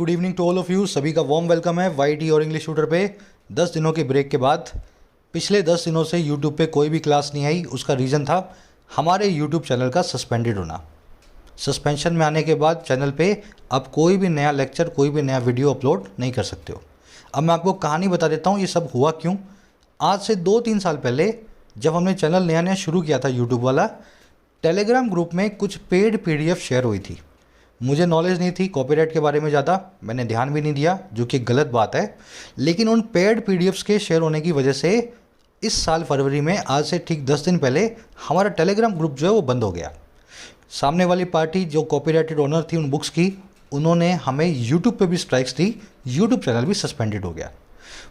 Good evening to all of you. सभी का warm welcome है वाईटी और इंग्लिश ट्यूटर पे। 10 दिनों के ब्रेक के बाद पिछले 10 दिनों से यूट्यूब पे कोई भी क्लास नहीं आई। उसका रीज़न था हमारे यूट्यूब चैनल का सस्पेंडेड होना। सस्पेंशन में आने के बाद चैनल पे अब कोई भी नया लेक्चर, कोई भी नया वीडियो अपलोड नहीं कर सकते हो। अब मैं आपको कहानी बता देता हूँ ये सब हुआ क्यों। आज से 2-3 साल पहले जब हमने चैनल नया नया शुरू किया था यूट्यूब वाला, टेलीग्राम ग्रुप में कुछ पेड पीडीएफ शेयर हुई थी। मुझे नॉलेज नहीं थी कॉपीराइट के बारे में ज़्यादा, मैंने ध्यान भी नहीं दिया, जो कि गलत बात है। लेकिन उन पेड पीडीएफ्स के शेयर होने की वजह से इस साल फरवरी में, आज से ठीक 10 दिन पहले, हमारा टेलीग्राम ग्रुप जो है वो बंद हो गया। सामने वाली पार्टी जो कॉपीराइटेड ओनर थी उन बुक्स की, उन्होंने हमें यूट्यूब पे भी स्ट्राइक्स दी, यूट्यूब चैनल भी सस्पेंडेड हो गया।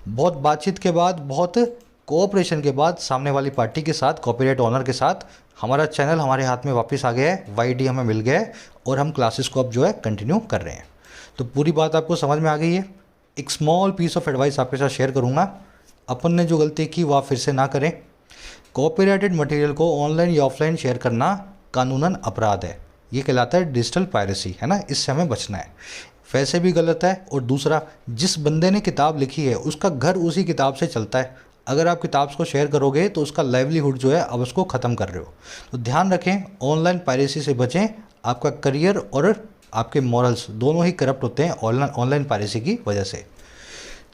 बहुत बातचीत के बाद, बहुत कोऑपरेशन के बाद सामने वाली पार्टी के साथ, कॉपीराइट ओनर के साथ, हमारा चैनल हमारे हाथ में वापस आ गया है, वाईडी हमें मिल गया है और हम क्लासेस को अब जो है कंटिन्यू कर रहे हैं। तो पूरी बात आपको समझ में आ गई है। एक स्मॉल पीस ऑफ एडवाइस आपके साथ शेयर करूँगा। अपन ने जो गलती की वह फिर से ना करें। कॉपीराइटेड मटेरियल को ऑनलाइन या ऑफलाइन शेयर करना कानूनन अपराध है। ये कहलाता है डिजिटल पायरेसी, है ना। इससे हमें बचना है। वैसे भी गलत है। और दूसरा, जिस बंदे ने किताब लिखी है उसका घर उसी किताब से चलता है। अगर आप किताब को शेयर करोगे तो उसका लाइवलीहुड जो है अब उसको ख़त्म कर रहे हो। तो ध्यान रखें, ऑनलाइन पायरेसी से बचें। आपका करियर और आपके मॉरल्स दोनों ही करप्ट होते हैं ऑनलाइन पायरेसी की वजह से।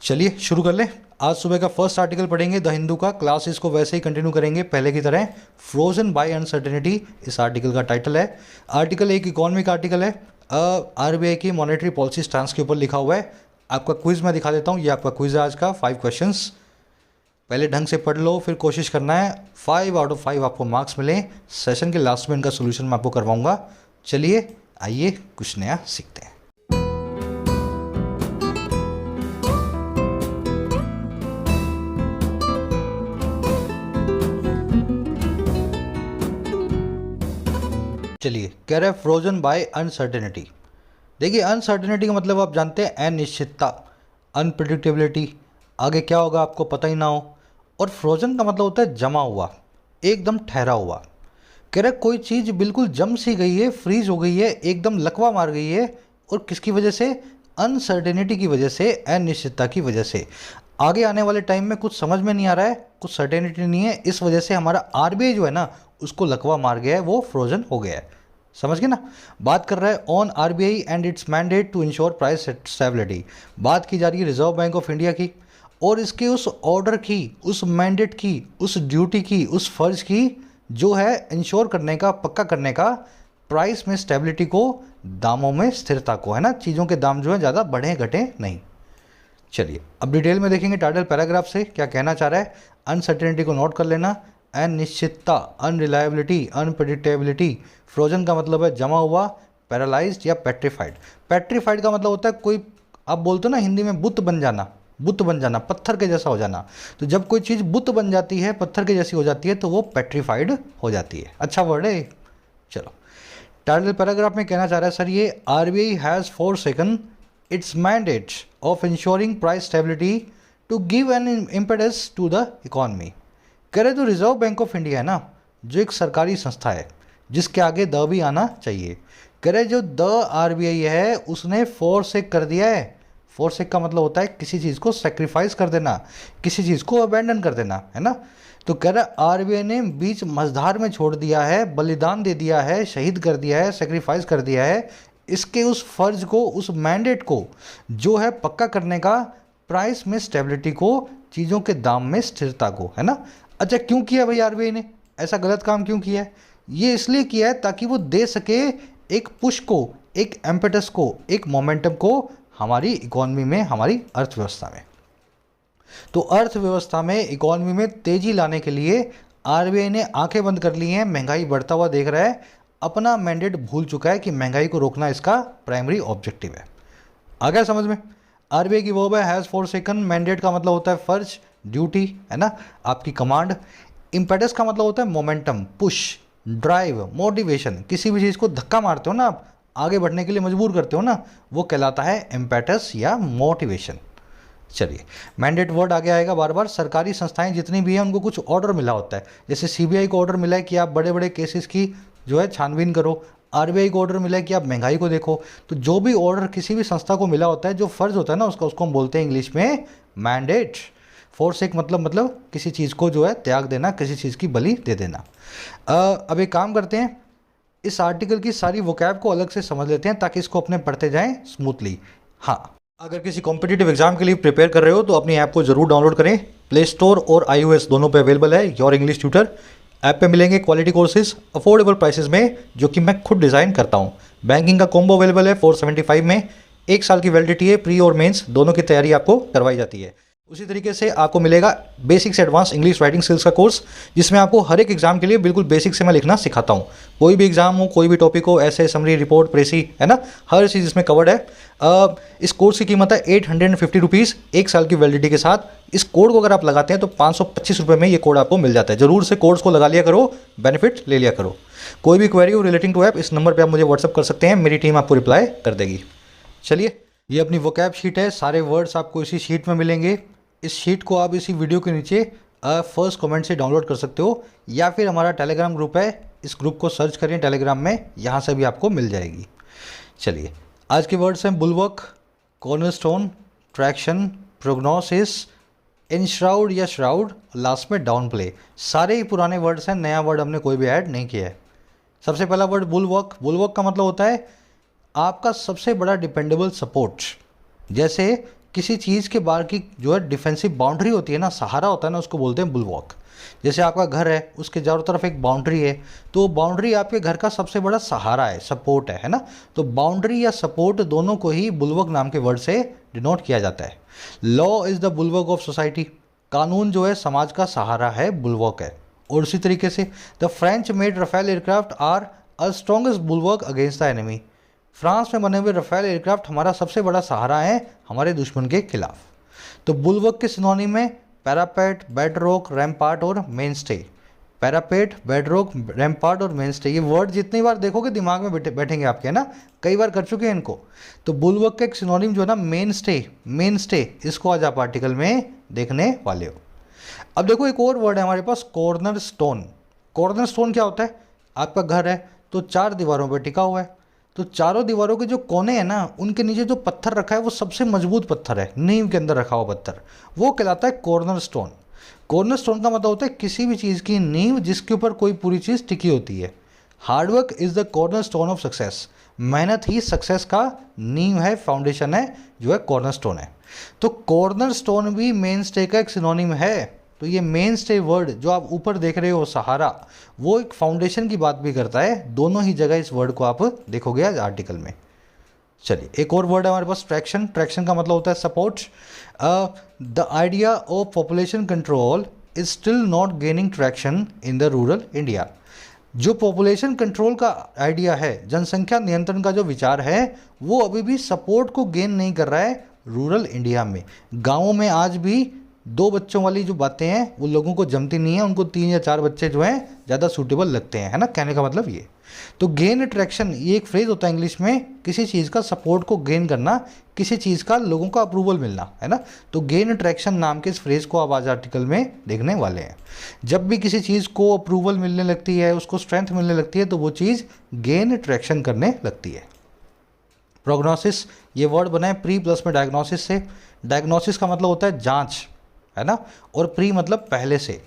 चलिए शुरू कर लें। आज सुबह का फर्स्ट आर्टिकल पढ़ेंगे द हिंदू का। क्लासेस को वैसे ही कंटिन्यू करेंगे पहले की तरह। फ्रोजन बाय अनसर्टेनिटी इस आर्टिकल का टाइटल है। आर्टिकल एक इकोनॉमिक आर्टिकल है। आरबीआई की मॉनेटरी पॉलिसी स्टांस के ऊपर लिखा हुआ है। आपका क्विज मैं दिखा देता हूँ। ये आपका क्विज है आज का। 5 क्वेश्चंस पहले ढंग से पढ़ लो, फिर कोशिश करना है 5 आउट ऑफ 5 आपको मार्क्स मिले। सेशन के लास्ट में इनका सोल्यूशन मैं आपको करवाऊंगा। चलिए आइए कुछ नया सीखते हैं। चलिए, कह रहे हैं फ्रोजन बाय अनसर्टेनिटी। देखिए, अनसर्टेनिटी का मतलब आप जानते हैं अनिश्चितता, अनप्रिडिक्टेबिलिटी, आगे क्या होगा आपको पता ही ना हो। और फ्रोजन का मतलब होता है जमा हुआ, एकदम ठहरा हुआ। कह रहे कोई चीज़ बिल्कुल जम सी गई है, फ्रीज हो गई है, एकदम लकवा मार गई है। और किसकी वजह से? अनसर्टेनिटी की वजह से, अनिश्चितता की वजह से। आगे आने वाले टाइम में कुछ समझ में नहीं आ रहा है, कुछ सर्टेनिटी नहीं है, इस वजह से हमारा आरबीआई जो है ना उसको लकवा मार गया है, वो फ्रोजन हो गया है। समझ गए ना। बात कर रहा है on RBI and its mandate to ensure price stability. बात की जा रही है रिजर्व बैंक ऑफ इंडिया की और इसके उस ऑर्डर की, उस मैंडेट की, उस ड्यूटी की, उस फर्ज की जो है इंश्योर करने का, पक्का करने का, प्राइस में स्टेबिलिटी को, दामों में स्थिरता को, है ना। चीज़ों के दाम जो है ज़्यादा बढ़े घटे नहीं। चलिए अब डिटेल में देखेंगे टाइटल पैराग्राफ से क्या कहना चाह रहा है। अनसर्टेनिटी को नोट कर लेना। अनिश्चितता, अनरिलायबिलिटी, अनप्रेडिक्टेबिलिटी। फ्रोजन का मतलब है जमा हुआ, पैरालाइज्ड या पेट्रीफाइड। पेट्रीफाइड का मतलब होता है कोई, आप बोलते हो ना हिंदी में बुत बन जाना, बुत बन जाना, पत्थर के जैसा हो जाना। तो जब कोई चीज़ बुत बन जाती है, पत्थर के जैसी हो जाती है, तो वो पेट्रीफाइड हो जाती है। अच्छा वर्ड है। चलो, टाइटल पैराग्राफ में कहना चाह रहा है सर ये, RBI has forsaken its mandate of ensuring price stability to give an impetus to the economy। कह रहे तो रिजर्व बैंक ऑफ इंडिया है ना, जो एक सरकारी संस्था है जिसके आगे द भी आना चाहिए। कह रहे जो द आरबीआई है उसने फोरसेक कर दिया है। फोरसेक का मतलब होता है किसी चीज़ को सेक्रीफाइस कर देना, किसी चीज़ को अबैंडन कर देना, है ना। तो कह रहा आरबीआई ने बीच मझधार में छोड़ दिया है, बलिदान दे दिया है, शहीद कर दिया है, सेक्रीफाइस कर दिया है इसके उस फर्ज को, उस मैंडेट को जो है पक्का करने का, प्राइस में स्टेबिलिटी को, चीज़ों के दाम में स्थिरता को, है ना। अच्छा, क्यों किया भाई आरबीआई ने ऐसा गलत काम क्यों किया है? ये इसलिए किया है ताकि वो दे सके एक पुश को, एक एम्पेटस को, एक मोमेंटम को हमारी इकोनॉमी में, हमारी अर्थव्यवस्था में। तो अर्थव्यवस्था में, इकोनॉमी में तेजी लाने के लिए आरबीआई ने आंखें बंद कर ली हैं। महंगाई बढ़ता हुआ देख रहा है, अपना मैंडेट भूल चुका है कि महंगाई को रोकना इसका प्राइमरी ऑब्जेक्टिव है। आ गया समझ में। आरबीआई की वर्ब है हैज़ forsaken। मैंडेट का मतलब होता है फर्ज, ड्यूटी, है ना, आपकी कमांड। इम्पेटस का मतलब होता है मोमेंटम, पुश, ड्राइव, मोटिवेशन। किसी भी चीज़ को धक्का मारते हो ना आप, आगे बढ़ने के लिए मजबूर करते हो ना, वो कहलाता है इम्पेटस या मोटिवेशन। चलिए, मैंडेट वर्ड आगे आएगा बार बार। सरकारी संस्थाएं जितनी भी हैं उनको कुछ ऑर्डर मिला होता है। जैसे सीबीआई को ऑर्डर मिला है कि आप बड़े बड़े केसेस की जो है छानबीन करो, आरबीआई को ऑर्डर मिला है कि आप महंगाई को देखो। तो जो भी ऑर्डर किसी भी संस्था को मिला होता है, जो फ़र्ज़ होता है ना उसका, उसको हम बोलते हैं इंग्लिश में मैंडेट। फोर्स एक मतलब किसी चीज़ को जो है त्याग देना, किसी चीज़ की बलि दे देना। अब एक काम करते हैं, इस आर्टिकल की सारी वोकैब को अलग से समझ लेते हैं ताकि इसको अपने पढ़ते जाएं स्मूथली। हाँ, अगर किसी कॉम्पिटिटिव एग्जाम के लिए प्रिपेयर कर रहे हो तो अपनी ऐप को जरूर डाउनलोड करें। प्ले स्टोर और iOS दोनों पे अवेलेबल है योर इंग्लिश ट्यूटर। ऐप पे मिलेंगे क्वालिटी कोर्सेज अफोर्डेबल प्राइसेस में, जो कि मैं खुद डिज़ाइन करता हूँ। बैंकिंग का कॉम्बो अवेलेबल है 475 में। 1 साल की वैलिडिटी है, प्री और मेंस दोनों की तैयारी आपको करवाई जाती है। उसी तरीके से आपको मिलेगा बेसिक से एडवांस इंग्लिश राइटिंग स्किल्स का कोर्स, जिसमें आपको हर एक एग्जाम के लिए बिल्कुल बेसिक से मैं लिखना सिखाता हूँ। कोई भी एग्जाम हो, कोई भी टॉपिक हो, ऐसे समरी, रिपोर्ट, प्रेसी, है ना, हर चीज़ इसमें कवर्ड है। इस कोर्स की कीमत है 850 रुपीज़ 1 साल की वैलिडिटी के साथ। इस कोड को अगर आप लगाते हैं तो 525 रुपये में ये कोड आपको मिल जाता है। जरूर से कोर्स को लगा लिया करो, बेनिफिट ले लिया करो। कोई भी क्वेरी हो रिलेटिंग टू ऐप, इस नंबर पर आप मुझे व्हाट्सअप कर सकते हैं, मेरी टीम आपको रिप्लाई कर देगी। चलिए, ये अपनी वोकैब शीट है, सारे वर्ड्स आपको इसी शीट में मिलेंगे। इस शीट को आप इसी वीडियो के नीचे फर्स्ट कमेंट से डाउनलोड कर सकते हो, या फिर हमारा टेलीग्राम ग्रुप है, इस ग्रुप को सर्च करें टेलीग्राम में, यहाँ से भी आपको मिल जाएगी। चलिए, आज के वर्ड्स हैं बुलवर्क, कॉर्नरस्टोन, ट्रैक्शन, प्रोग्नोसिस, इंश्राउड या श्राउड, लास्ट में डाउन प्ले। सारे ही पुराने वर्ड्स हैं, नया वर्ड हमने कोई भी ऐड नहीं किया है। सबसे पहला वर्ड बुलवर्क। बुलवर्क का मतलब होता है आपका सबसे बड़ा डिपेंडेबल सपोर्ट। जैसे किसी चीज़ के बाहर की जो है डिफेंसिव बाउंड्री होती है ना, सहारा होता है ना, उसको बोलते हैं बुलवर्क। जैसे आपका घर है, उसके चारों तरफ एक बाउंड्री है, तो बाउंड्री आपके घर का सबसे बड़ा सहारा है, सपोर्ट है ना। तो बाउंड्री या सपोर्ट दोनों को ही बुलवर्क नाम के वर्ड से डिनोट किया जाता है। Law is the bulwark of society. कानून जो है समाज का सहारा है, बुलवर्क है। और उसी तरीके से the French made Rafale aircraft are a strongest bulwark against the enemy. France में बने हुए रफेल एयरक्राफ्ट हमारा सबसे बड़ा सहारा है हमारे दुश्मन के खिलाफ। तो बुलवर्क के सिनोनिम में पैरापेट, बेडरॉक, रैम्पार्ट और main stay. Parapet, bedrock, rampart और मेन स्टे, ये वर्ड जितनी बार देखोगे दिमाग में बैठेंगे आपके, है ना, कई बार कर चुके हैं इनको। तो बुलवर्क का एक सिनोनिम जो है ना, मेन स्टे, मेन स्टे, इसको आज आप आर्टिकल में देखने वाले हो। अब देखो, एक और वर्ड है हमारे पास, कॉर्नर स्टोन। कॉर्नर स्टोन क्या होता है? आपका घर है तो 4 दीवारों पर टिका हुआ है, तो चारों दीवारों के जो कोने हैं ना, उनके नीचे जो पत्थर रखा है वो सबसे मजबूत पत्थर है, नींव के अंदर रखा हुआ पत्थर, वो कहलाता है कॉर्नर स्टोन। कॉर्नर स्टोन का मतलब होता है किसी भी चीज़ की नींव जिसके ऊपर कोई पूरी चीज़ टिकी होती है। Hard work is the corner stone of success. मेहनत ही सक्सेस का नींव है, फाउंडेशन है, जो है कॉर्नर स्टोन है। तो कॉर्नर स्टोन भी मेन स्टे का एक सिनोनिम है। तो ये मेन स्टे वर्ड जो आप ऊपर देख रहे हो, सहारा, वो एक फाउंडेशन की बात भी करता है। दोनों ही जगह इस वर्ड को आप देखोगे आज आर्टिकल में। चलिए, एक और वर्ड है हमारे पास, ट्रैक्शन। ट्रैक्शन का मतलब होता है support. The idea of population control is still not gaining traction in the rural India. जो पॉपुलेशन कंट्रोल का आइडिया है, जनसंख्या नियंत्रण का जो विचार है, वो अभी भी सपोर्ट को गेन नहीं कर रहा है रूरल इंडिया में। गाँवों में आज भी 2 बच्चों वाली जो बातें हैं वो लोगों को जमती नहीं है, उनको 3 या 4 बच्चे जो हैं ज़्यादा सूटेबल लगते हैं, है ना, कहने का मतलब ये। तो गेन ट्रैक्शन, ये एक फ्रेज होता है इंग्लिश में, किसी चीज़ का सपोर्ट को गेन करना, किसी चीज़ का लोगों का अप्रूवल मिलना, है ना। तो गेन ट्रैक्शन नाम के इस फ्रेज को आप आज आर्टिकल में देखने वाले हैं। जब भी किसी चीज़ को अप्रूवल मिलने लगती है, उसको स्ट्रेंथ मिलने लगती है, तो वो चीज़ गेन ट्रैक्शन करने लगती है। प्रोग्नोसिस, ये वर्ड बना है प्री प्लस में डायग्नोसिस से। डायग्नोसिस का मतलब होता है जाँच, है ना, और प्री मतलब पहले से।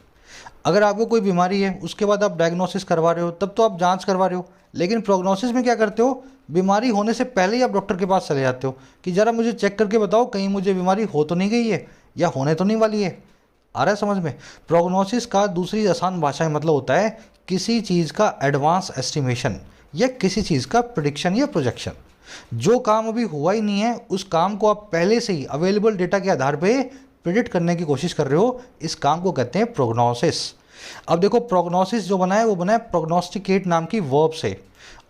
अगर आपको कोई बीमारी है, उसके बाद आप डायग्नोसिस करवा रहे हो, तब तो आप जांच करवा रहे हो। लेकिन प्रोग्नोसिस में क्या करते हो, बीमारी होने से पहले ही आप डॉक्टर के पास चले जाते हो कि ज़रा मुझे चेक करके बताओ कहीं मुझे बीमारी हो तो नहीं गई है या होने तो नहीं वाली है। आ रहा है समझ में? प्रोग्नोसिस का दूसरी आसान भाषा में मतलब होता है किसी चीज़ का एडवांस एस्टिमेशन या किसी चीज़ का प्रिडिक्शन या प्रोजेक्शन। जो काम अभी हुआ ही नहीं है, उस काम को आप पहले से ही अवेलेबल डेटा के आधार पर प्रिडिक्ट करने की कोशिश कर रहे हो, इस काम को कहते हैं प्रोग्नोसिस। अब देखो, प्रोग्नोसिस जो बना है वो बना है प्रोग्नोस्टिकेट नाम की वर्ब से,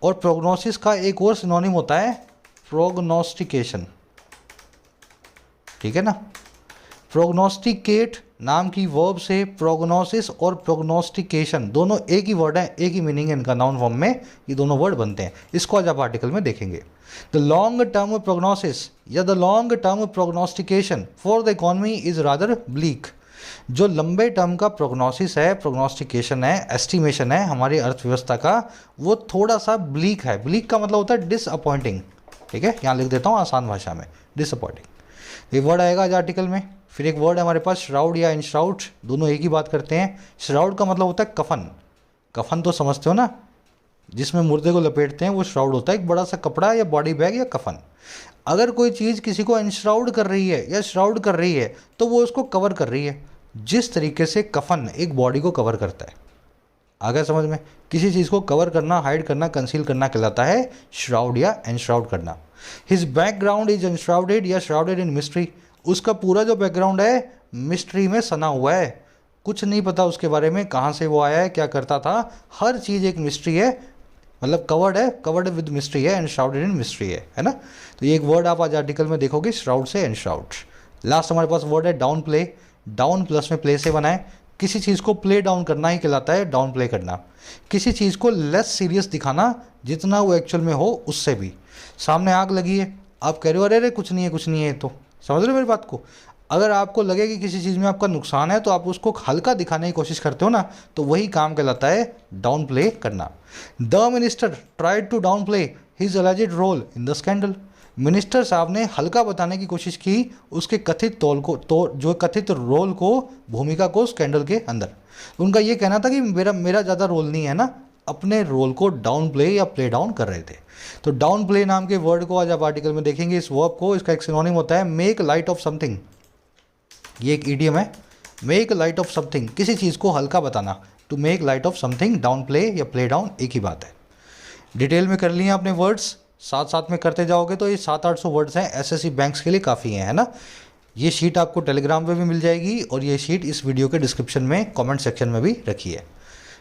और प्रोग्नोसिस का एक और सिनोनिम होता है प्रोग्नोस्टिकेशन, ठीक है ना। प्रोग्नोस्टिकेट नाम की वर्ब से प्रोग्नोसिस और प्रोग्नोस्टिकेशन दोनों एक ही वर्ड है, एक ही मीनिंग है इनका, नाउन फॉर्म में ये दोनों वर्ड बनते हैं। इसको आज आप आर्टिकल में देखेंगे। द लॉन्ग टर्म प्रोग्नोसिस या the long term प्रोग्नोस्टिकेशन for the economy is rather bleak. जो लंबे टर्म का प्रोग्नोसिस है, प्रोग्नोस्टिकेशन है, एस्टिमेशन है हमारी अर्थव्यवस्था का, वो थोड़ा सा ब्लीक है। ब्लीक का मतलब होता है डिसअपॉइंटिंग। ठीक है, यहाँ लिख देता हूँ आसान भाषा में, डिसअपॉइंटिंग। ये वर्ड आएगा आज आर्टिकल में। फिर एक वर्ड है हमारे पास श्राउड या इनश्राउड, दोनों एक ही बात करते हैं। श्राउड का मतलब होता है कफन। कफन तो समझते हो ना, जिसमें मुर्दे को लपेटते हैं, वो श्राउड होता है, एक बड़ा सा कपड़ा या बॉडी बैग या कफन। अगर कोई चीज़ किसी को इनश्राउड कर रही है या श्राउड कर रही है तो वो उसको कवर कर रही है, जिस तरीके से कफन एक बॉडी को कवर करता है। आ गया समझ में? किसी चीज़ को कवर करना, हाइड करना, कंसील करना कहलाता है श्राउड या एनश्राउड करना। हिज बैकग्राउंड इज एनश्राउडेड या श्राउडेड इन मिस्ट्री। उसका पूरा जो बैकग्राउंड है मिस्ट्री में सना हुआ है, कुछ नहीं पता उसके बारे में, कहाँ से वो आया है, क्या करता था, हर चीज़ एक मिस्ट्री है, मतलब कवर्ड विद मिस्ट्री है, एनश्राउडेड इन मिस्ट्री है ना। तो ये एक वर्ड आप आज आर्टिकल में देखोगे, श्राउड से एनश्राउड। लास्ट हमारे पास वर्ड है डाउन प्ले। डाउन प्लस में प्ले से बना है। किसी चीज़ को प्ले डाउन करना ही कहलाता है डाउन प्ले करना। किसी चीज़ को लेस सीरियस दिखाना जितना वो एक्चुअल में हो उससे भी। सामने आग लगी है, आप कह रहे हो अरे अरे कुछ नहीं है, कुछ नहीं है, तो समझ रहे हो मेरी बात को? अगर आपको लगे कि किसी चीज़ में आपका नुकसान है तो आप उसको हल्का दिखाने की कोशिश करते हो ना, तो वही काम कहलाता है डाउन प्ले करना। The minister tried to downplay his alleged role in the scandal. Minister साहब ने हल्का बताने की कोशिश की उसके कथित तौल को, तो जो कथित रोल को, भूमिका को स्कैंडल के अंदर। उनका ये कहना था कि मेरा ज़्यादा रोल नहीं है ना, अपने रोल को डाउन प्ले या प्ले डाउन कर रहे थे। तो डाउन प्ले नाम के वर्ड को आज आप आर्टिकल में देखेंगे। इस वर्ब को, इसका एक सिनोनिम होता है मेक लाइट ऑफ समथिंग। ये एक ईडियम है, मेक लाइट ऑफ समथिंग, किसी चीज़ को हल्का बताना। To make light of something, downplay या प्ले डाउन एक ही बात है। डिटेल में कर लिए आपने वर्ड्स, साथ साथ में करते जाओगे तो ये 700-800 वर्ड्स हैं, एसएससी बैंक्स के लिए काफ़ी हैं, है ना। ये शीट आपको टेलीग्राम पे भी मिल जाएगी और ये शीट इस वीडियो के डिस्क्रिप्शन में कमेंट सेक्शन में भी रखी है।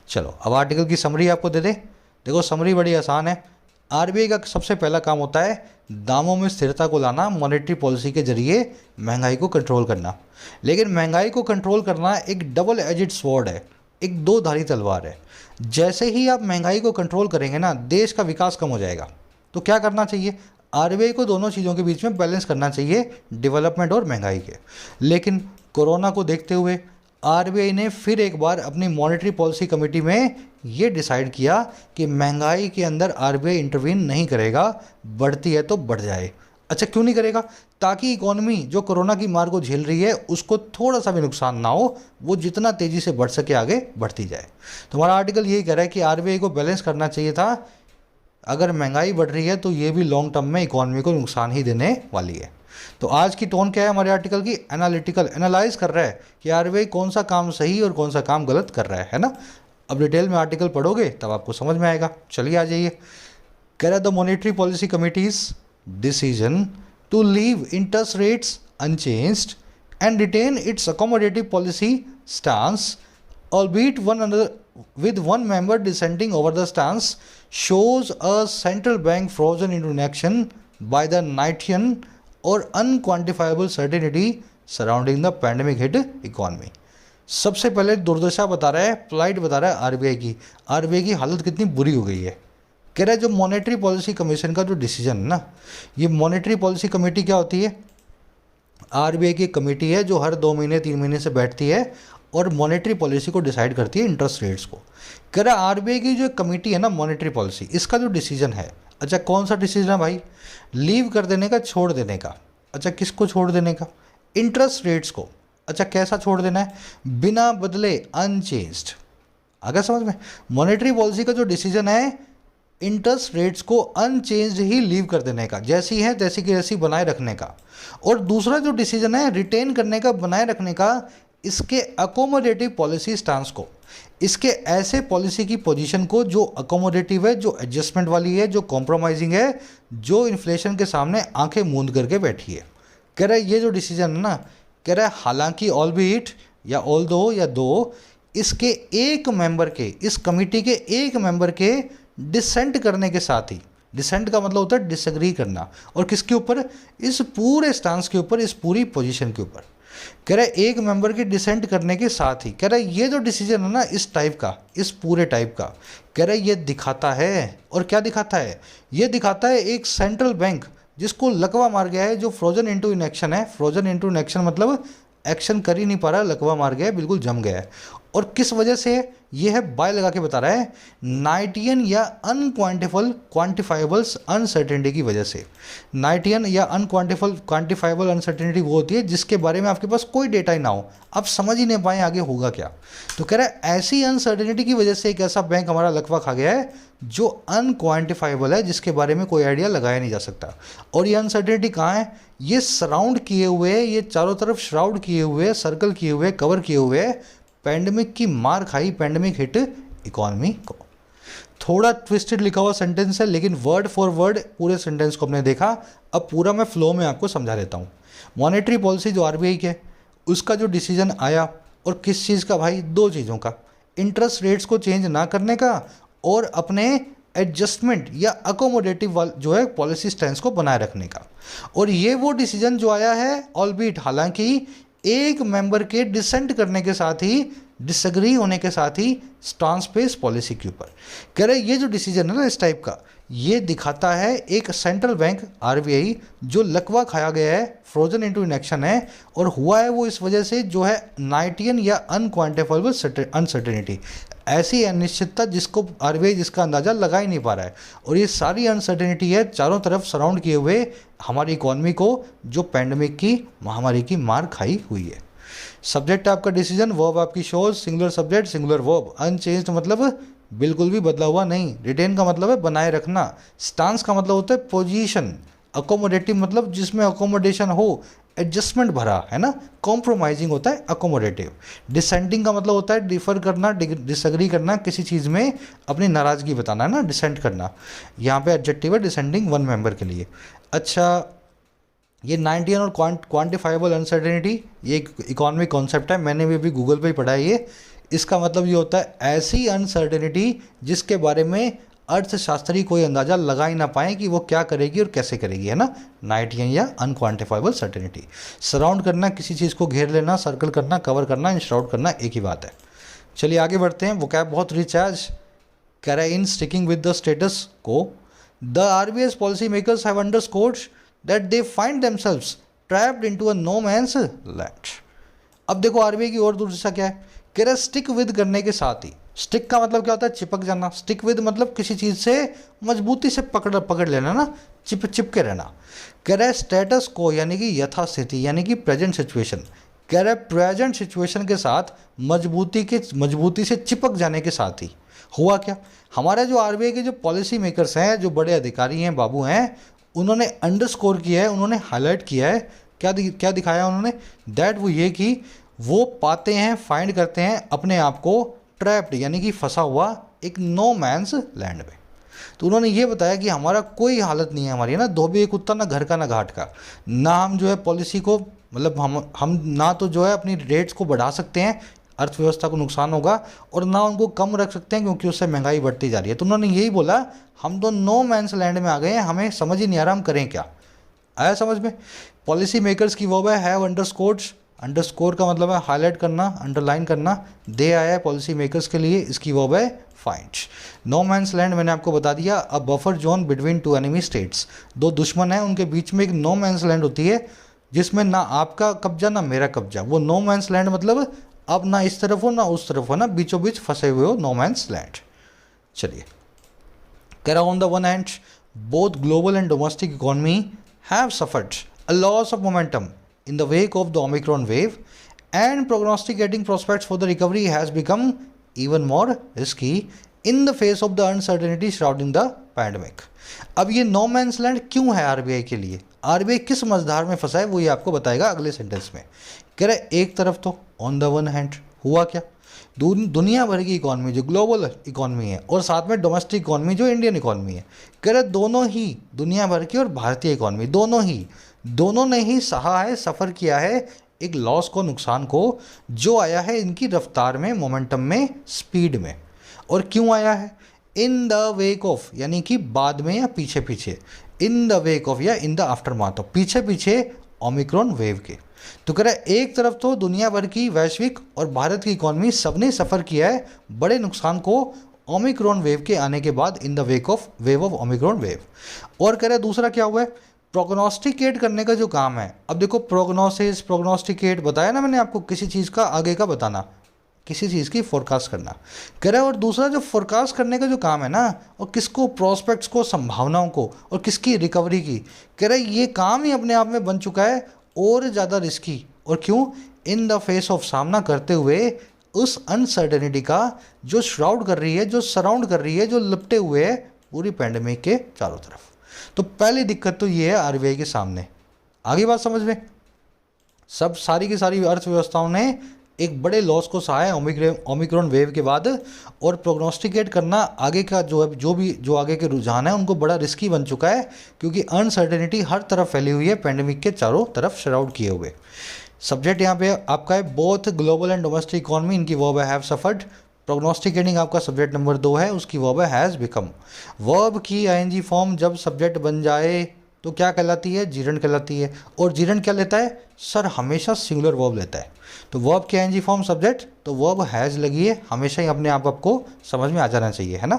चलो अब आर्टिकल की समरी आपको दे दे। देखो समरी बड़ी आसान है। आरबीआई का सबसे पहला काम होता है दामों में स्थिरता को लाना, मॉनेटरी पॉलिसी के जरिए महंगाई को कंट्रोल करना। लेकिन महंगाई को कंट्रोल करना एक डबल एजेड स्वॉर्ड है, एक दो धारी तलवार है। जैसे ही आप महंगाई को कंट्रोल करेंगे ना, देश का विकास कम हो जाएगा। तो क्या करना चाहिए? आरबीआई को दोनों चीज़ों के बीच में बैलेंस करना चाहिए, डेवलपमेंट और महंगाई के। लेकिन कोरोना को देखते हुए आरबीआई ने फिर एक बार अपनी मॉनेटरी पॉलिसी कमेटी में ये डिसाइड किया कि महंगाई के अंदर आरबीआई इंटरवीन नहीं करेगा, बढ़ती है तो बढ़ जाए। अच्छा क्यों नहीं करेगा? ताकि इकोनॉमी जो कोरोना की मार को झेल रही है उसको थोड़ा सा भी नुकसान ना हो, वो जितना तेज़ी से बढ़ सके आगे बढ़ती जाए। तो हमारा आर्टिकल यही कह रहा है कि आरबीआई को बैलेंस करना चाहिए था। अगर महंगाई बढ़ रही है तो ये भी लॉन्ग टर्म में इकोनॉमी को नुकसान ही देने वाली है। तो आज की टोन क्या है हमारे आर्टिकल की? एनालिटिकल, एनालाइज कर रहा है कि आरबीआई कौन सा काम सही और कौन सा काम गलत कर रहा है ना। अब डिटेल में आर्टिकल पढ़ोगे तब आपको समझ में आएगा। चलिए आ जाइए। कह रहा है the monetary policy committee's decision to leave interest rates unchanged and retain its accommodative policy stance albeit with one member dissenting over the stance shows a central bank frozen into inaction by the Knightian or unquantifiable certainty surrounding the pandemic hit economy। सबसे पहले दुर्दशा बता रहा है, plight बता रहा है RBI की हालत कितनी बुरी हो गई है। कह रहा है जो मॉनेटरी पॉलिसी कमीशन का जो डिसीजन है ना, ये मॉनेटरी पॉलिसी कमेटी क्या होती है? आरबीआई की कमेटी है जो हर 2 महीने 3 महीने से बैठती है और मॉनेटरी पॉलिसी को डिसाइड करती है, इंटरेस्ट रेट्स को। कह रहा आरबीआई की जो कमेटी है ना मॉनेटरी पॉलिसी, इसका जो डिसीजन है, अच्छा कौन सा डिसीजन है भाई? लीव कर देने का, छोड़ देने का। अच्छा किसको छोड़ देने का? इंटरेस्ट रेट्स को। अच्छा कैसा छोड़ देना है? बिना बदले, अनचेंज्ड। अगर समझ में, मॉनेटरी पॉलिसी का जो डिसीजन है इंटरेस्ट रेट्स को अनचेंज्ड ही लीव कर देने का, जैसी है तैसी की जैसी बनाए रखने का। और दूसरा जो डिसीजन है रिटेन करने का, बनाए रखने का, इसके अकोमोडेटिव पॉलिसी स्टांस को, इसके ऐसे पॉलिसी की पोजीशन को जो अकोमोडेटिव है, जो एडजस्टमेंट वाली है, जो कॉम्प्रोमाइजिंग है, जो इन्फ्लेशन के सामने आंखें मूंद करके बैठी है। कह रहा है ये जो डिसीजन है ना, कह रहा है हालांकि ऑलबीट या ऑल दो या दो, इसके एक मेंबर के, इस कमिटी के एक मेंबर के डिसेंट करने के साथ ही, डिसेंट का मतलब होता है डिसएग्री करना, और किसके ऊपर? इस पूरे स्टांस के ऊपर, इस पूरी पोजीशन के ऊपर। कह रहा है एक मेंबर के डिसेंट करने के साथ ही, कह रहा है ये जो डिसीजन है ना इस टाइप का, इस पूरे टाइप का, कह रहा है ये दिखाता है, और क्या दिखाता है? ये दिखाता है एक सेंट्रल बैंक जिसको लकवा मार गया है, जो फ्रोजन इनटू इनएक्शन है। फ्रोजन इनटू इनएक्शन मतलब एक्शन कर ही नहीं पा रहा, लकवा मार गया है, बिल्कुल जम गया है। और किस वजह से? ये है बाय लगा के बता रहा है, नाइटियन या क्वांटिफाइबल्स अनसर्टेनिटी की वजह से। नाइटियन या क्वांटिफाइबल अनसर्टेनिटी वो होती है जिसके बारे में आपके पास कोई डेटा ही ना हो, आप समझ ही नहीं पाए आगे होगा क्या। तो कह रहा है ऐसी अनसर्टेनिटी की वजह से एक ऐसा बैंक हमारा लकवा खा गया है जो अनक्वांटिफाइबल है, जिसके बारे में कोई आइडिया लगाया नहीं जा सकता। और ये अनसर्टेनिटी कहाँ है? ये सराउंड किए हुए, ये चारों तरफ श्राउड किए हुए, सर्कल किए हुए, कवर किए हुए पैंडेमिक की मार खाई, पैंडेमिक हिट इकोनॉमी को। थोड़ा ट्विस्टेड लिखा हुआ सेंटेंस है, लेकिन वर्ड फॉर वर्ड पूरे सेंटेंस को हमने देखा। अब पूरा मैं फ्लो में आपको समझा देता हूँ। मॉनेटरी पॉलिसी जो आरबीआई के, उसका जो डिसीजन आया, और किस चीज़ का भाई? दो चीज़ों का, इंटरेस्ट रेट्स को चेंज ना करने का और अपने एडजस्टमेंट या अकोमोडेटिव जो है पॉलिसी स्टैंस को बनाए रखने का। और ये वो डिसीजन जो आया है, ऑलबीट हालांकि एक मेंबर के डिसेंट करने के साथ ही, डिसएग्री होने के साथ ही स्टांस पे इस पॉलिसी के ऊपर। कह रहे ये जो डिसीजन है ना इस टाइप का, ये दिखाता है एक सेंट्रल बैंक आरबीआई जो लकवा खाया गया है, फ्रोजन इनटू इनएक्शन है। और हुआ है वो इस वजह से जो है नाइटियन या अनक्वांटिफाइबल अनसर्टेनिटी, ऐसी अनिश्चितता जिसको आरबीआई जिसका अंदाज़ा लगा ही नहीं पा रहा है। और ये सारी अनसर्टेनिटी है चारों तरफ सराउंड किए हुए हमारी इकॉनमी को, जो पैंडेमिक की महामारी की मार खाई हुई है। सब्जेक्ट आपका डिसीजन, वर्ब आपकी shows, singular subject singular verb. Unchanged मतलब बिल्कुल भी बदला हुआ नहीं। रिटेन का मतलब है बनाए रखना। स्टांस का मतलब होता है पोजीशन। अकोमोडेटिव मतलब जिसमें अकोमोडेशन हो, एडजस्टमेंट भरा है ना, कॉम्प्रोमाइजिंग होता है अकोमोडेटिव। डिसेंटिंग का मतलब होता है डिफर करना, डिसएग्री करना, किसी चीज़ में अपनी नाराज़गी बताना है ना, डिसेंट करना। यहाँ पे एडजेक्टिव है डिसेंटिंग वन मेंबर के लिए। अच्छा, ये नाइटियन और क्वांटिफाइबल अनसर्टेनिटी ये एक इकोनॉमिक कॉन्सेप्ट है, मैंने भी अभी गूगल पे ही पढ़ा है ये। इसका मतलब ये होता है ऐसी अनसर्टेनिटी जिसके बारे में अर्थशास्त्री कोई अंदाज़ा लगा ही ना पाए कि वो क्या करेगी और कैसे करेगी, है ना। नाइटियन या अनक्वांटिफाइबल सर्टेनिटी। सराउंड करना, किसी चीज़ को घेर लेना, सर्कल करना, कवर करना, इंश्राउड करना, एक ही बात है। चलिए आगे बढ़ते हैं। वो क्या बहुत रिच है आज। कह रहा है in sticking with the status quo the RBI policy makers have underscored that they find themselves trapped into a no man's land. अब देखो आरबीआई की और दूसरा क्या है, कह रहा है स्टिक विद करने के साथ ही। स्टिक का मतलब क्या होता है? चिपक जाना। स्टिक विद मतलब किसी चीज़ से मजबूती से पकड़ लेना ना, चिपके रहना। कह रहा है स्टेटस को यानी कि यथास्थिति यानी कि प्रेजेंट सिचुएशन। कह रहा है प्रेजेंट सिचुएशन के साथ मजबूती से चिपक जाने के साथ ही हुआ क्या, हमारे जो आरबीआई के जो पॉलिसी मेकर्स हैं, जो बड़े अधिकारी हैं, बाबू हैं, उन्होंने अंडरस्कोर किया है, उन्होंने हाईलाइट किया है। क्या दिखाया उन्होंने? दैट वो ये कि वो पाते हैं, फाइंड करते हैं अपने आप को ट्रैप्ड यानी कि फंसा हुआ एक नो मैन्स लैंड में। तो उन्होंने ये बताया कि हमारा कोई हालत नहीं है हमारी, ना धोबी एक कुत्ता, ना घर का ना घाट का। ना हम जो है पॉलिसी को मतलब हम ना तो जो है अपनी रेट्स को बढ़ा सकते हैं, अर्थव्यवस्था को नुकसान होगा, और ना उनको कम रख सकते हैं क्योंकि उससे महंगाई बढ़ती जा रही है। तो उन्होंने यही बोला हम तो नो मैन्स लैंड में आ गए हैं, हमें समझ ही नहीं आ रहा हम करें क्या। आया समझ में? पॉलिसी मेकर्स की वर्ब है हैव अंडरस्कोर्ड। अंडरस्कोर का मतलब है हाईलाइट करना, अंडरलाइन करना। दे आया है पॉलिसी मेकर्स के लिए, इसकी वर्ब है फाइंड। नो मैन्स लैंड मैंने आपको बता दिया, a buffer zone between two enemy states. दो दुश्मन हैं उनके बीच में एक नो मैन्स लैंड होती है जिसमें ना आपका कब्जा ना मेरा कब्जा। वो नो मैन्स लैंड मतलब अब ना इस तरफ हो ना उस तरफ हो, ना बीचों बीच फंसे हुए हो, नो मैन्स लैंड। चलिए कह रहा on the one hand both global and domestic economy have suffered a loss of momentum in the wake of the Omicron wave, and prognosticating prospects for the recovery has become even more risky in the face of the uncertainty surrounding the pandemic. अब ये no man's land क्यों है RBI के लिए? RBI किस मझधार में फंसा है वो ये आपको बताएगा अगले सेंटेंस में। कह रहे एक तरफ तो ऑन द वन हैंड हुआ क्या, दुनिया भर की इकॉनमी जो ग्लोबल इकॉनमी है और साथ में डोमेस्टिक इकॉनमी जो इंडियन इकॉनमी है, कह रहे दोनों ही दुनिया भर की और भारतीय इकॉनमी दोनों ने ही सहा है, सफ़र किया है एक लॉस को, नुकसान को, जो आया है इनकी रफ्तार में, मोमेंटम में, स्पीड में। और क्यों आया है? इन द वेक ऑफ यानी कि बाद में या पीछे पीछे, इन द वेक ऑफ या इन द आफ्टर मार्थ, पीछे पीछे ओमिक्रॉन वेव के। तो कह रहा है एक तरफ तो दुनिया भर की वैश्विक और भारत की इकॉनमी सबने सफ़र किया है बड़े नुकसान को ओमिक्रॉन वेव के आने के बाद, in the wake of wave of Omicron wave. और कह रहा है दूसरा क्या हुआ है? प्रोग्नोस्टिकेट करने का जो काम है, अब देखो प्रोग्नोसिस प्रोग्नोस्टिकेट बताया ना मैंने आपको, किसी चीज़ का आगे का बताना, किसी चीज़ की फोरकास्ट करना कह रहा है। और दूसरा जो फोरकास्ट करने का जो काम है ना, और किसको, प्रोस्पेक्ट्स को, संभावनाओं को, और किसकी, रिकवरी की, कह रहा है ये काम ही अपने आप में बन चुका है और ज़्यादा रिस्की। और क्यों? इन द फेस ऑफ, सामना करते हुए उस अनसर्टेनिटी का जो श्राउड कर रही है, जो सराउंड कर रही है, जो लिपटे हुए है पूरी पैंडेमिक के चारों तरफ। तो पहली दिक्कत तो ये है आरबीआई के सामने। आगे बात समझ में, सब सारी की सारी अर्थव्यवस्थाओं ने एक बड़े लॉस को सहा है ओमिक्रॉन वेव के बाद, और प्रोग्नोस्टिकेट करना आगे का जो है, जो आगे के रुझान है उनको बड़ा रिस्की बन चुका है, क्योंकि अनसर्टेनिटी हर तरफ फैली हुई है, पैंडेमिक के चारों तरफ शराउड किए हुए। सब्जेक्ट यहाँ पे आपका है both global and domestic economy, इनकी वर्ब है हैव सफर्ड। प्रोग्नोस्टिकेटिंग आपका सब्जेक्ट नंबर 2 है, उसकी वर्ब है हैज़ बिकम। वर्ब की आईएनजी फॉर्म जब सब्जेक्ट बन जाए तो क्या कहलाती है? जीरंड कहलाती है। और जीरंड क्या लेता है? सर हमेशा सिंगुलर वर्ब लेता है। तो वर्ब की आईएनजी फॉर्म सब्जेक्ट, तो वर्ब हैज़ लगी है, हमेशा ही अपने आप आपको समझ में आ जाना चाहिए, है ना।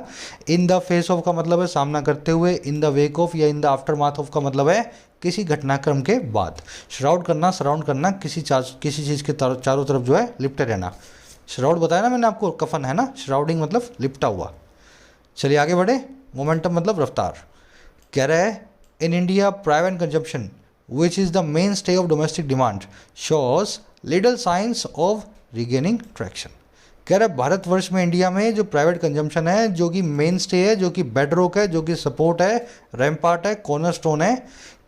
इन द फेस ऑफ का मतलब है सामना करते हुए, इन द वेक ऑफ या in the after math of का मतलब है किसी घटनाक्रम के बाद। श्राउड करना, सराउंड करना, किसी चीज़ के चारों तरफ जो है लिपटे रहना। श्राउड बताया ना मैंने आपको, कफन है ना, श्राउडिंग मतलब लिपटा हुआ। चलिए आगे बढ़े। मोमेंटम मतलब रफ्तार। कह रहा है in India private consumption which is the main stay of domestic demand shows little science of regaining traction. कह रहा है भारतवर्ष में, इंडिया में जो प्राइवेट कंजम्पशन है, जो कि मेन स्टे है, जो कि बेडरॉक है, जो कि सपोर्ट है, रैम्पार्ट है, कॉर्नरस्टोन है,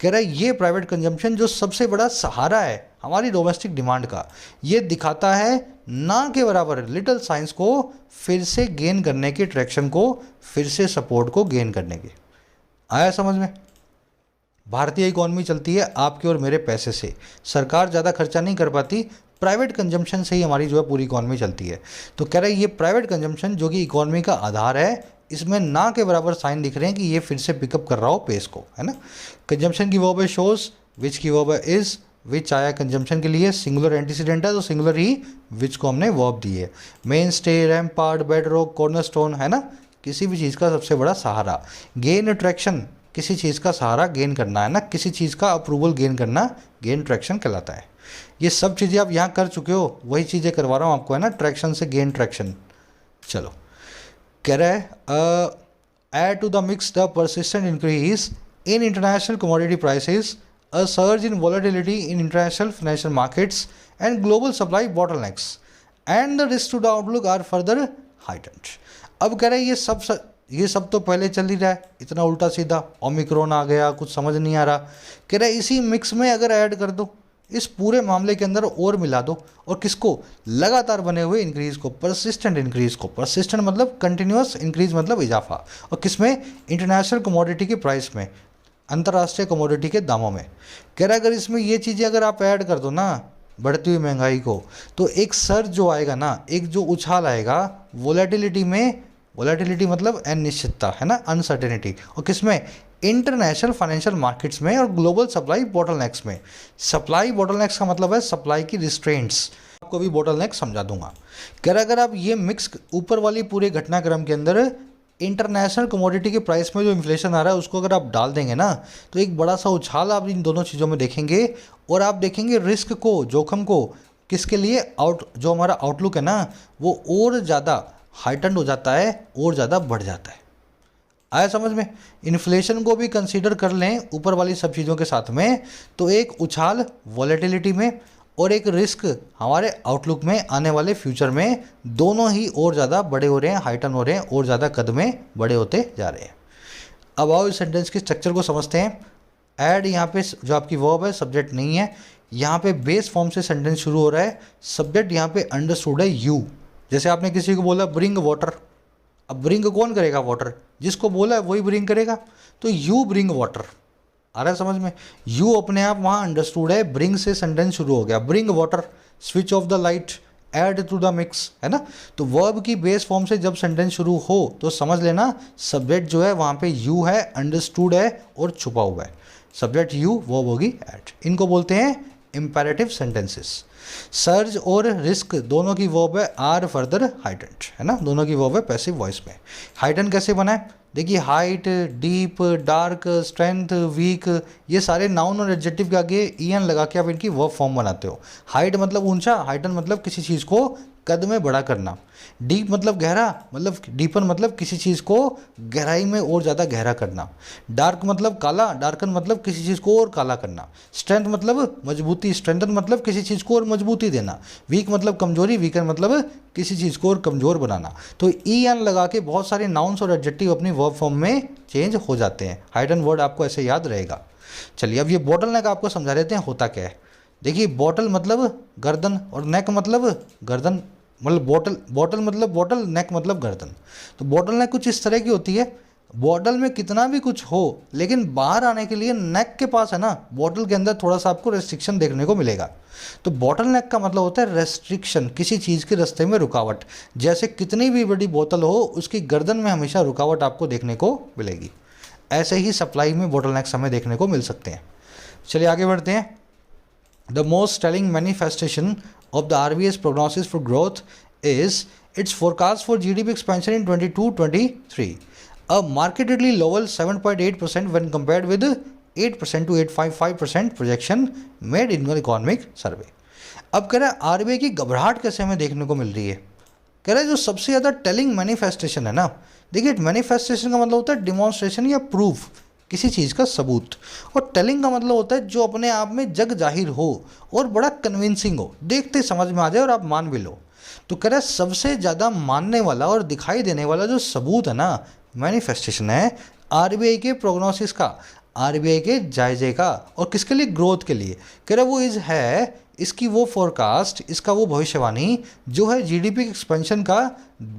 कह रहा है ये प्राइवेट कंजम्पशन जो सबसे बड़ा सहारा है हमारी डोमेस्टिक डिमांड का, ये दिखाता है ना के बराबर लिटिल साइंस को फिर से गेन करने की, ट्रैक्शन को फिर से, सपोर्ट को गेन करने की। आया समझ में? भारतीय इकॉनमी चलती है आपके और मेरे पैसे से, सरकार ज़्यादा खर्चा नहीं कर पाती, प्राइवेट कंजम्पशन से ही हमारी जो है पूरी इकॉनमी चलती है। तो कह रहे हैं ये प्राइवेट कंजम्पशन जो कि इकॉनमी का आधार है, इसमें ना के बराबर साइन दिख रहे हैं कि ये फिर से पिकअप कर रहा हो पेस को, है ना। कंजम्पशन की वर्ब है शोज, विच की वर्ब है इज, विच आया कंजम्पशन के लिए, सिंगुलर एंटीसीडेंट है तो सिंगुलर ही विच को हमने वर्ब दी है। Main stay, rampart, bedrock, cornerstone, है ना, किसी भी चीज़ का सबसे बड़ा सहारा। गेन ट्रैक्शन, किसी चीज़ का सहारा गेन करना, है ना, किसी चीज़ का अप्रूवल गेन करना, गेन ट्रैक्शन कहलाता है। ये सब चीज़ें आप यहाँ कर चुके हो, वही चीज़ें करवा रहा हूँ आपको, है ना, ट्रैक्शन से गेन ट्रैक्शन। चलो कह रहा है add to the mix the persistent increase in international commodity prices, a surge in volatility in international financial markets and global supply bottlenecks and the risk to the outlook are further heightened. अब कह रहे हैं ये सब तो पहले चल ही रहा है, इतना उल्टा सीधा, ओमिक्रॉन आ गया, कुछ समझ नहीं आ रहा। कह रहा है इसी मिक्स में अगर ऐड कर दो, इस पूरे मामले के अंदर और मिला दो, और किसको? लगातार बने हुए इंक्रीज को, परसिस्टेंट इंक्रीज को। परसिस्टेंट मतलब कंटिन्यूस, इंक्रीज मतलब इजाफा। और किसमें? इंटरनेशनल कमोडिटी के प्राइस में, अंतर्राष्ट्रीय कमोडिटी के दामों में। कह रहा है अगर इसमें ये चीज़ें अगर आप ऐड कर दो ना, बढ़ती हुई महंगाई को, तो एक सर्ज जो आएगा ना, एक जो उछाल आएगा वोलेटिलिटी में, वोलेटिलिटी मतलब अनिश्चितता, है ना, अनसर्टेनिटी, और किसमें? इंटरनेशनल फाइनेंशियल मार्केट्स में और ग्लोबल सप्लाई बॉटलनेक्स में। सप्लाई बॉटलनेक्स का मतलब है सप्लाई की रिस्ट्रेंट्स, आपको भी बॉटलनेक समझा दूंगा। कह रहा अगर आप ये मिक्स ऊपर वाली पूरे घटनाक्रम के अंदर इंटरनेशनल कमोडिटी के प्राइस में जो इन्फ्लेशन आ रहा है उसको अगर आप डाल देंगे ना, तो एक बड़ा सा उछाल आप इन दोनों चीज़ों में देखेंगे, और आप देखेंगे रिस्क को, जोखिम को, किसके लिए? जो हमारा आउटलुक है ना, वो और ज़्यादा हाइटन्ड हो जाता है, और ज़्यादा बढ़ जाता है। आया समझ में? इन्फ्लेशन को भी कंसीडर कर लें ऊपर वाली सब चीज़ों के साथ में, तो एक उछाल वॉलेटिलिटी में और एक रिस्क हमारे आउटलुक में आने वाले फ्यूचर में, दोनों ही और ज़्यादा बड़े हो रहे हैं, हाइटन हो रहे हैं, और ज़्यादा कद में बड़े होते जा रहे हैं। अब आओ इस सेंटेंस के स्ट्रक्चर को समझते हैं। ऐड यहाँ पे जो आपकी वर्ब है, सब्जेक्ट नहीं है, यहाँ पे बेस फॉर्म से सेंटेंस शुरू हो रहा है, सब्जेक्ट यहाँ पे अंडरस्टूड है यू। जैसे आपने किसी को बोला ब्रिंग वाटर, अब ब्रिंग कौन करेगा? वाटर, जिसको बोला है वही ब्रिंग करेगा, तो यू ब्रिंग वाटर। आ रहा है समझ में? यू अपने आप वहाँ अंडरस्टूड है, ब्रिंग से सेंटेंस शुरू हो गया, bring water, switch off the light, add to the mix, है ना। तो वर्ब की बेस फॉर्म से जब सेंटेंस शुरू हो तो समझ लेना सब्जेक्ट जो है वहाँ पे यू है, अंडरस्टूड है और छुपा हुआ है। सब्जेक्ट यू, वर्ब होगी ऐड। इनको बोलते हैं इम्पेरेटिव सेंटेंसेस। सर्ज और रिस्क दोनों की वर्ब है आर फर्दर हाइटेंड, है ना, दोनों की वर्ब है पैसिव वॉइस में। हाइटेंड कैसे बना है, देखिए height, deep, dark, strength, weak, ये सारे नाउन और एडजेक्टिव के आगे ईएन लगा के आप इनकी वर्ब फॉर्म बनाते हो। हाइट मतलब ऊंचा, हाइटन मतलब किसी चीज़ को कद में बड़ा करना। डीप मतलब गहरा, मतलब डीपन मतलब किसी चीज़ को गहराई में और ज़्यादा गहरा करना। डार्क मतलब काला, डार्कन मतलब किसी चीज़ को और काला करना। स्ट्रेंथ मतलब मजबूती, स्ट्रेंथन मतलब किसी चीज़ को और मजबूती देना। वीक मतलब कमजोरी, वीकन मतलब किसी चीज़ को और कमज़ोर बनाना। तो ई एन लगा के बहुत सारे नाउन्स और एडजेक्टिव अपनी वर्ब फॉर्म में चेंज हो जाते हैं। हाइडन वर्ड आपको ऐसे याद रहेगा। चलिए अब ये बॉटल नेक आपको समझा देते हैं होता क्या है। देखिए बॉटल मतलब गर्दन और नेक मतलब गर्दन, मतलब बॉटल मतलब बॉटल, नेक मतलब गर्दन। तो बॉटल नेक कुछ इस तरह की होती है, बॉटल में कितना भी कुछ हो लेकिन बाहर आने के लिए नेक के पास है ना, बॉटल के अंदर थोड़ा सा आपको रेस्ट्रिक्शन देखने को मिलेगा। तो बॉटल नेक का मतलब होता है रेस्ट्रिक्शन, किसी चीज़ के रास्ते में रुकावट। जैसे कितनी भी बड़ी बोतल हो उसकी गर्दन में हमेशा रुकावट आपको देखने को मिलेगी। ऐसे ही सप्लाई में बॉटल नेक्स हमें देखने को मिल सकते हैं। चलिए आगे बढ़ते हैं। The most telling manifestation of the RBI's prognosis for growth is its forecast for GDP expansion in 22-23, a markedly lower 7.8% when compared with 8% to 8.5% projection made in the economic survey। अब कह रहा है आरबीआई की घबराहट कैसे हमें देखने को मिल रही है। कह रहा है जो सबसे ज़्यादा टेलिंग मैनिफेस्टेशन है ना, देखिए मैनिफेस्टेशन का मतलब होता है डिमॉन्स्ट्रेशन या प्रूफ, किसी चीज़ का सबूत। और टेलिंग का मतलब होता है जो अपने आप में जग जाहिर हो और बड़ा कन्विंसिंग हो, देखते समझ में आ जाए और आप मान भी लो। तो कह रहा है सबसे ज़्यादा मानने वाला और दिखाई देने वाला जो सबूत है ना, मैनिफेस्टेशन है आरबीआई के प्रोग्नोसिस का, आरबीआई के जायजे का। और किसके लिए, ग्रोथ के लिए। कह रहा है वो है इसकी वो फोरकास्ट, इसका वो भविष्यवाणी जो है जीडीपी एक्सपेंशन का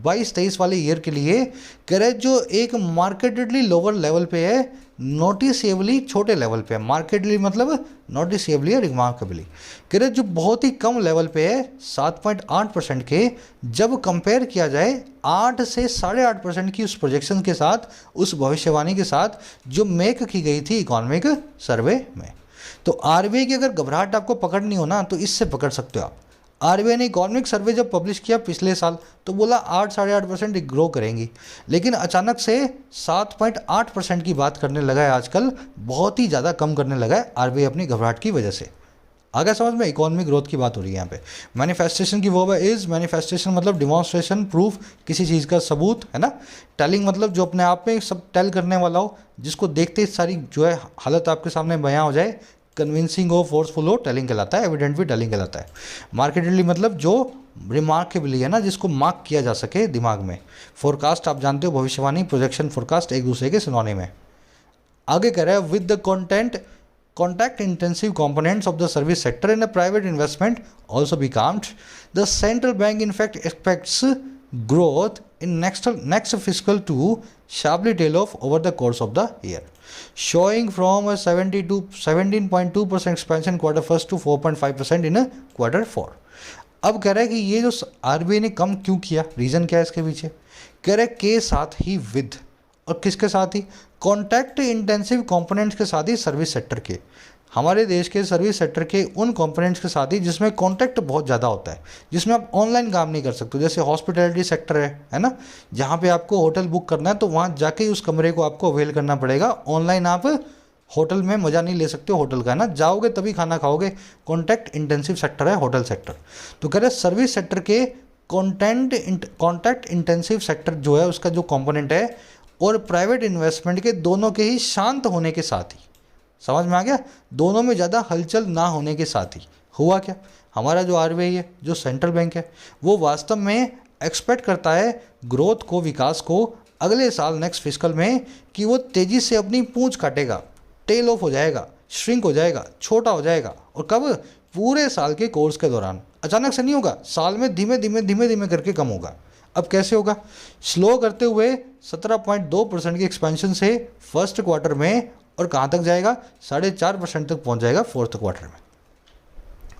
22-23 वाले ईयर के लिए। कह रहे जो एक मार्केटेडली लोअर लेवल पे है, नोटिसेबली छोटे लेवल पे है। मार्केटली मतलब नोटिसेबली और रिमार्केबली। कह रहे जो बहुत ही कम लेवल पे है 7.8% के, जब कंपेयर किया जाए 8 से 8.5% की उस प्रोजेक्शन के साथ, उस भविष्यवाणी के साथ जो मेक की गई थी इकोनॉमिक सर्वे में। तो आरबीआई की अगर घबराहट आपको पकड़नी हो ना तो इससे पकड़ सकते हो आप। आरबीआई ने इकोनॉमिक सर्वे जब पब्लिश किया पिछले साल तो बोला 8-8.5% ग्रो करेंगी, लेकिन अचानक से 7.8% की बात करने लगा है आजकल, बहुत ही ज़्यादा कम करने लगा है आरबीआई अपनी घबराहट की वजह से। आगे समझ में, इकोनॉमिक ग्रोथ की बात हो रही है यहाँ पे। मैनिफेस्टेशन की वो है इज, मैनिफेस्टेशन मतलब डिमॉन्स्ट्रेशन, प्रूफ, किसी चीज़ का सबूत, है ना। टेलिंग मतलब जो अपने आप में सब टेल करने वाला हो, जिसको देखते ही सारी जो है हालत आपके सामने बयां हो जाए। कन्विंसिंग हो, फोर्सफुल हो, टेलिंग कहलाता है। एविडेंट भी टेलिंग कहलाता है। मार्केटली मतलब जो रिमार्केबली है ना, जिसको मार्क किया जा सके दिमाग में। फोरकास्ट आप जानते हो, भविष्यवाणी, प्रोजेक्शन, फोरकास्ट एक दूसरे के सिनोनिम है। आगे कह रहा है with the contact intensive components of the service sector and a private investment also be calmed, the central bank in fact expects growth in next fiscal to sharply tail off over the course of the year, showing from a 17.2% expansion quarter first to 4.5% in a quarter 4। अब कह रहा है कि ये जो RBI ने कम क्यों किया, रीज़न क्या है इसके पीछे। कह रहा है के साथ ही विद, और किसके साथ ही, कॉन्टैक्ट इंटेंसिव कंपोनेंट्स के साथ ही सर्विस सेक्टर के, हमारे देश के सर्विस सेक्टर के उन कंपोनेंट्स के साथ ही जिसमें कॉन्टैक्ट बहुत ज़्यादा होता है, जिसमें आप ऑनलाइन काम नहीं कर सकते। जैसे हॉस्पिटैलिटी सेक्टर है ना, जहाँ पे आपको होटल बुक करना है तो वहाँ जाके उस कमरे को आपको अवेल करना पड़ेगा। ऑनलाइन आप होटल में मज़ा नहीं ले सकते हो होटल का, है ना, जाओगे तभी खाना खाओगे। कॉन्टैक्ट इंटेंसिव सेक्टर है होटल सेक्टर। तो कह रहे सर्विस सेक्टर के कॉन्टैक्ट इंटेंसिव सेक्टर जो है उसका जो कंपोनेंट है और प्राइवेट इन्वेस्टमेंट के दोनों के ही शांत होने के साथ ही, समझ में आ गया, दोनों में ज़्यादा हलचल ना होने के साथ ही हुआ क्या, हमारा जो आरबीआई है, जो सेंट्रल बैंक है, वो वास्तव में एक्सपेक्ट करता है ग्रोथ को, विकास को अगले साल नेक्स्ट फिस्कल में, कि वो तेज़ी से अपनी पूंछ काटेगा, टेल ऑफ हो जाएगा, श्रिंक हो जाएगा, छोटा हो जाएगा। और कब, पूरे साल के कोर्स के दौरान। अचानक से नहीं होगा, साल में धीमे धीमे करके कम होगा। अब कैसे होगा, स्लो करते हुए 17.2% की एक्सपेंशन से फर्स्ट क्वार्टर में, और कहाँ तक जाएगा, 4.5% तक पहुँच जाएगा फोर्थ क्वार्टर में।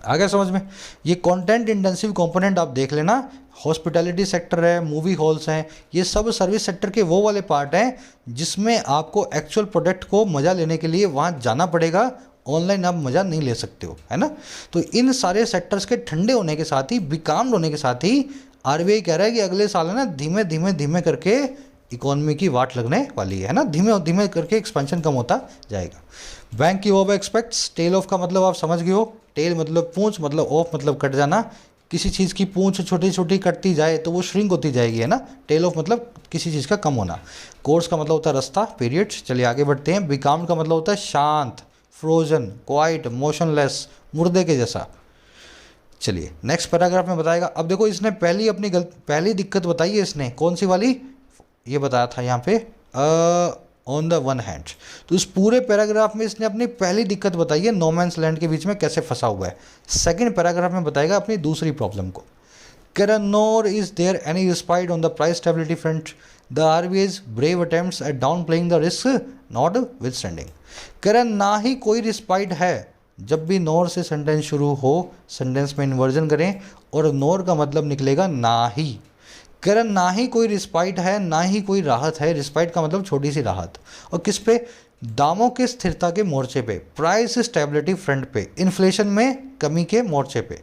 आगे समझ में, ये कंटेंट इंटेंसिव कंपोनेंट आप देख लेना, हॉस्पिटैलिटी सेक्टर है, मूवी हॉल्स हैं, ये सब सर्विस सेक्टर के वो वाले पार्ट हैं जिसमें आपको एक्चुअल प्रोडक्ट को मज़ा लेने के लिए वहाँ जाना पड़ेगा ऑनलाइन आप मज़ा नहीं ले सकते हो, है ना। तो इन सारे सेक्टर्स के ठंडे होने के साथ ही, बिकाम्ड होने के साथ ही आरबीआई कह रहा है कि अगले साल है ना धीमे धीमे धीमे करके इकोनॉमी की वाट लगने वाली है ना, धीमे धीमे करके एक्सपेंशन कम होता जाएगा। बैंक की ओवर एक्सपेक्ट्स, टेल ऑफ का मतलब आप समझ गए हो, टेल मतलब पूंछ, मतलब ऑफ मतलब कट जाना। किसी चीज़ की पूंछ छोटी छोटी कटती जाए तो वो श्रिंक होती जाएगी, है ना। टेल ऑफ मतलब किसी चीज़ का कम होना। कोर्स का मतलब होता है रास्ता, पीरियड। चलिए आगे बढ़ते हैं। बिकाम्ड का मतलब होता है शांत, फ्रोजन, क्वाइट, मोशनलेस, मुर्दे के जैसा। चलिए नेक्स्ट पैराग्राफ में बताएगा। अब देखो इसने पहली दिक्कत बताई है इसने, कौन सी वाली, ये बताया था यहाँ पे ऑन द वन हैंड। तो इस पूरे पैराग्राफ में इसने अपनी पहली दिक्कत बताई है, नो मैंस लैंड के बीच में कैसे फंसा हुआ है। सेकंड पैराग्राफ में बताएगा अपनी दूसरी प्रॉब्लम को। Nor is there any respite on the price stability front, the RBI's brave attempts at downplaying the risk notwithstanding. ना ही कोई रिस्पाइट है। जब भी नोर से सेंटेंस शुरू हो, सेंटेंस में इन्वर्जन करें और नोर का मतलब निकलेगा ना ही। ना ही कोई रिस्पाइट है, ना ही कोई राहत है। रिस्पाइट का मतलब छोटी सी राहत। और किस पे, दामों के स्थिरता के मोर्चे पे, प्राइस स्टेबिलिटी फ्रंट पे, इन्फ्लेशन में कमी के मोर्चे पे।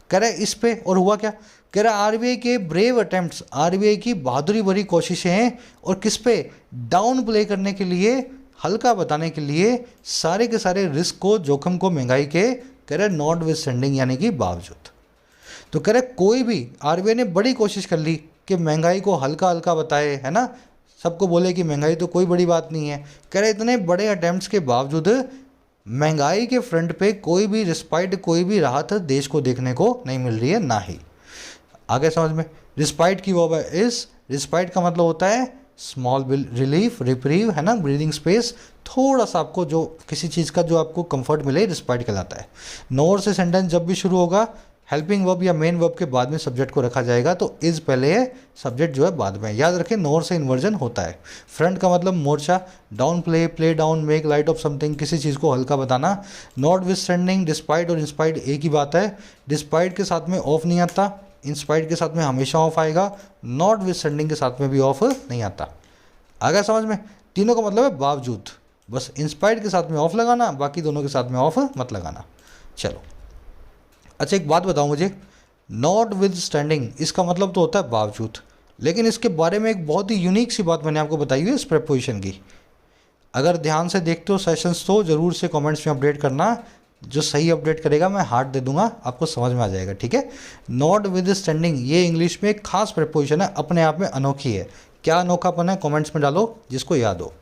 कह रहा है इस पे, और हुआ क्या, कह रहा है आरबीआई के ब्रेव अटेम्प्ट्स, आरबीआई की बहादुरी भरी कोशिशें हैं, और किस पे, डाउन प्ले करने के लिए, हल्का बताने के लिए सारे के सारे रिस्क को, जोखिम को, महंगाई के, कह रहे नॉट विद स्टैंडिंग यानी कि बावजूद। तो कह रहे कोई भी, आरबीआई ने बड़ी कोशिश कर ली कि महंगाई को हल्का हल्का बताए, है ना, सबको बोले कि महंगाई तो कोई बड़ी बात नहीं है। कह रहे इतने बड़े अटेम्प्ट्स के बावजूद महंगाई के फ्रंट पे कोई भी रिस्पाइट, कोई भी राहत देश को देखने को नहीं मिल रही है, ना ही। आगे समझ में, रिस्पाइट की वो इस, रिस्पाइट का मतलब होता है स्मॉल रिलीफ, रिप्रीव, है ना, ब्रीदिंग स्पेस, थोड़ा सा आपको जो किसी चीज़ का जो आपको कंफर्ट मिले, रिस्पाइट कहलाता है। नोर से सेंटेंस जब भी शुरू होगा, हेल्पिंग वर्ब या मेन वर्ब के बाद में सब्जेक्ट को रखा जाएगा, तो इज पहले है, सब्जेक्ट जो है बाद में। याद रखें नोर से इन्वर्जन होता है। फ्रंट का मतलब मोर्चा, down play, play down, make light of something, किसी चीज़ को हल्का बताना। नॉट विद स्टैंडिंग, डिस्पाइट और इंस्पाइट एक ही बात है। डिस्पाइट के साथ में ऑफ नहीं आता, इंस्पाइट के साथ में हमेशा ऑफ आएगा, नॉट विद स्टैंडिंग के साथ में भी ऑफ नहीं आता। आगे समझ में, तीनों का मतलब है बावजूद, बस इंस्पाइट के साथ में ऑफ लगाना, बाकी दोनों के साथ में ऑफ मत लगाना। चलो अच्छा एक बात बताओ मुझे, नॉट विद स्टैंडिंग इसका मतलब तो होता है बावजूद, लेकिन इसके बारे में एक बहुत ही यूनिक सी बात मैंने आपको बताई हुई है इस प्रेपोजिशन की। अगर ध्यान से देखते हो सेशंस तो ज़रूर से कमेंट्स में अपडेट करना, जो सही अपडेट करेगा मैं हार्ट दे दूंगा, आपको समझ में आ जाएगा, ठीक है। नॉट विद स्टैंडिंग ये इंग्लिश में एक खास प्रेपोजिशन है, अपने आप में अनोखी है। क्या अनोखापन है कमेंट्स में डालो जिसको याद हो।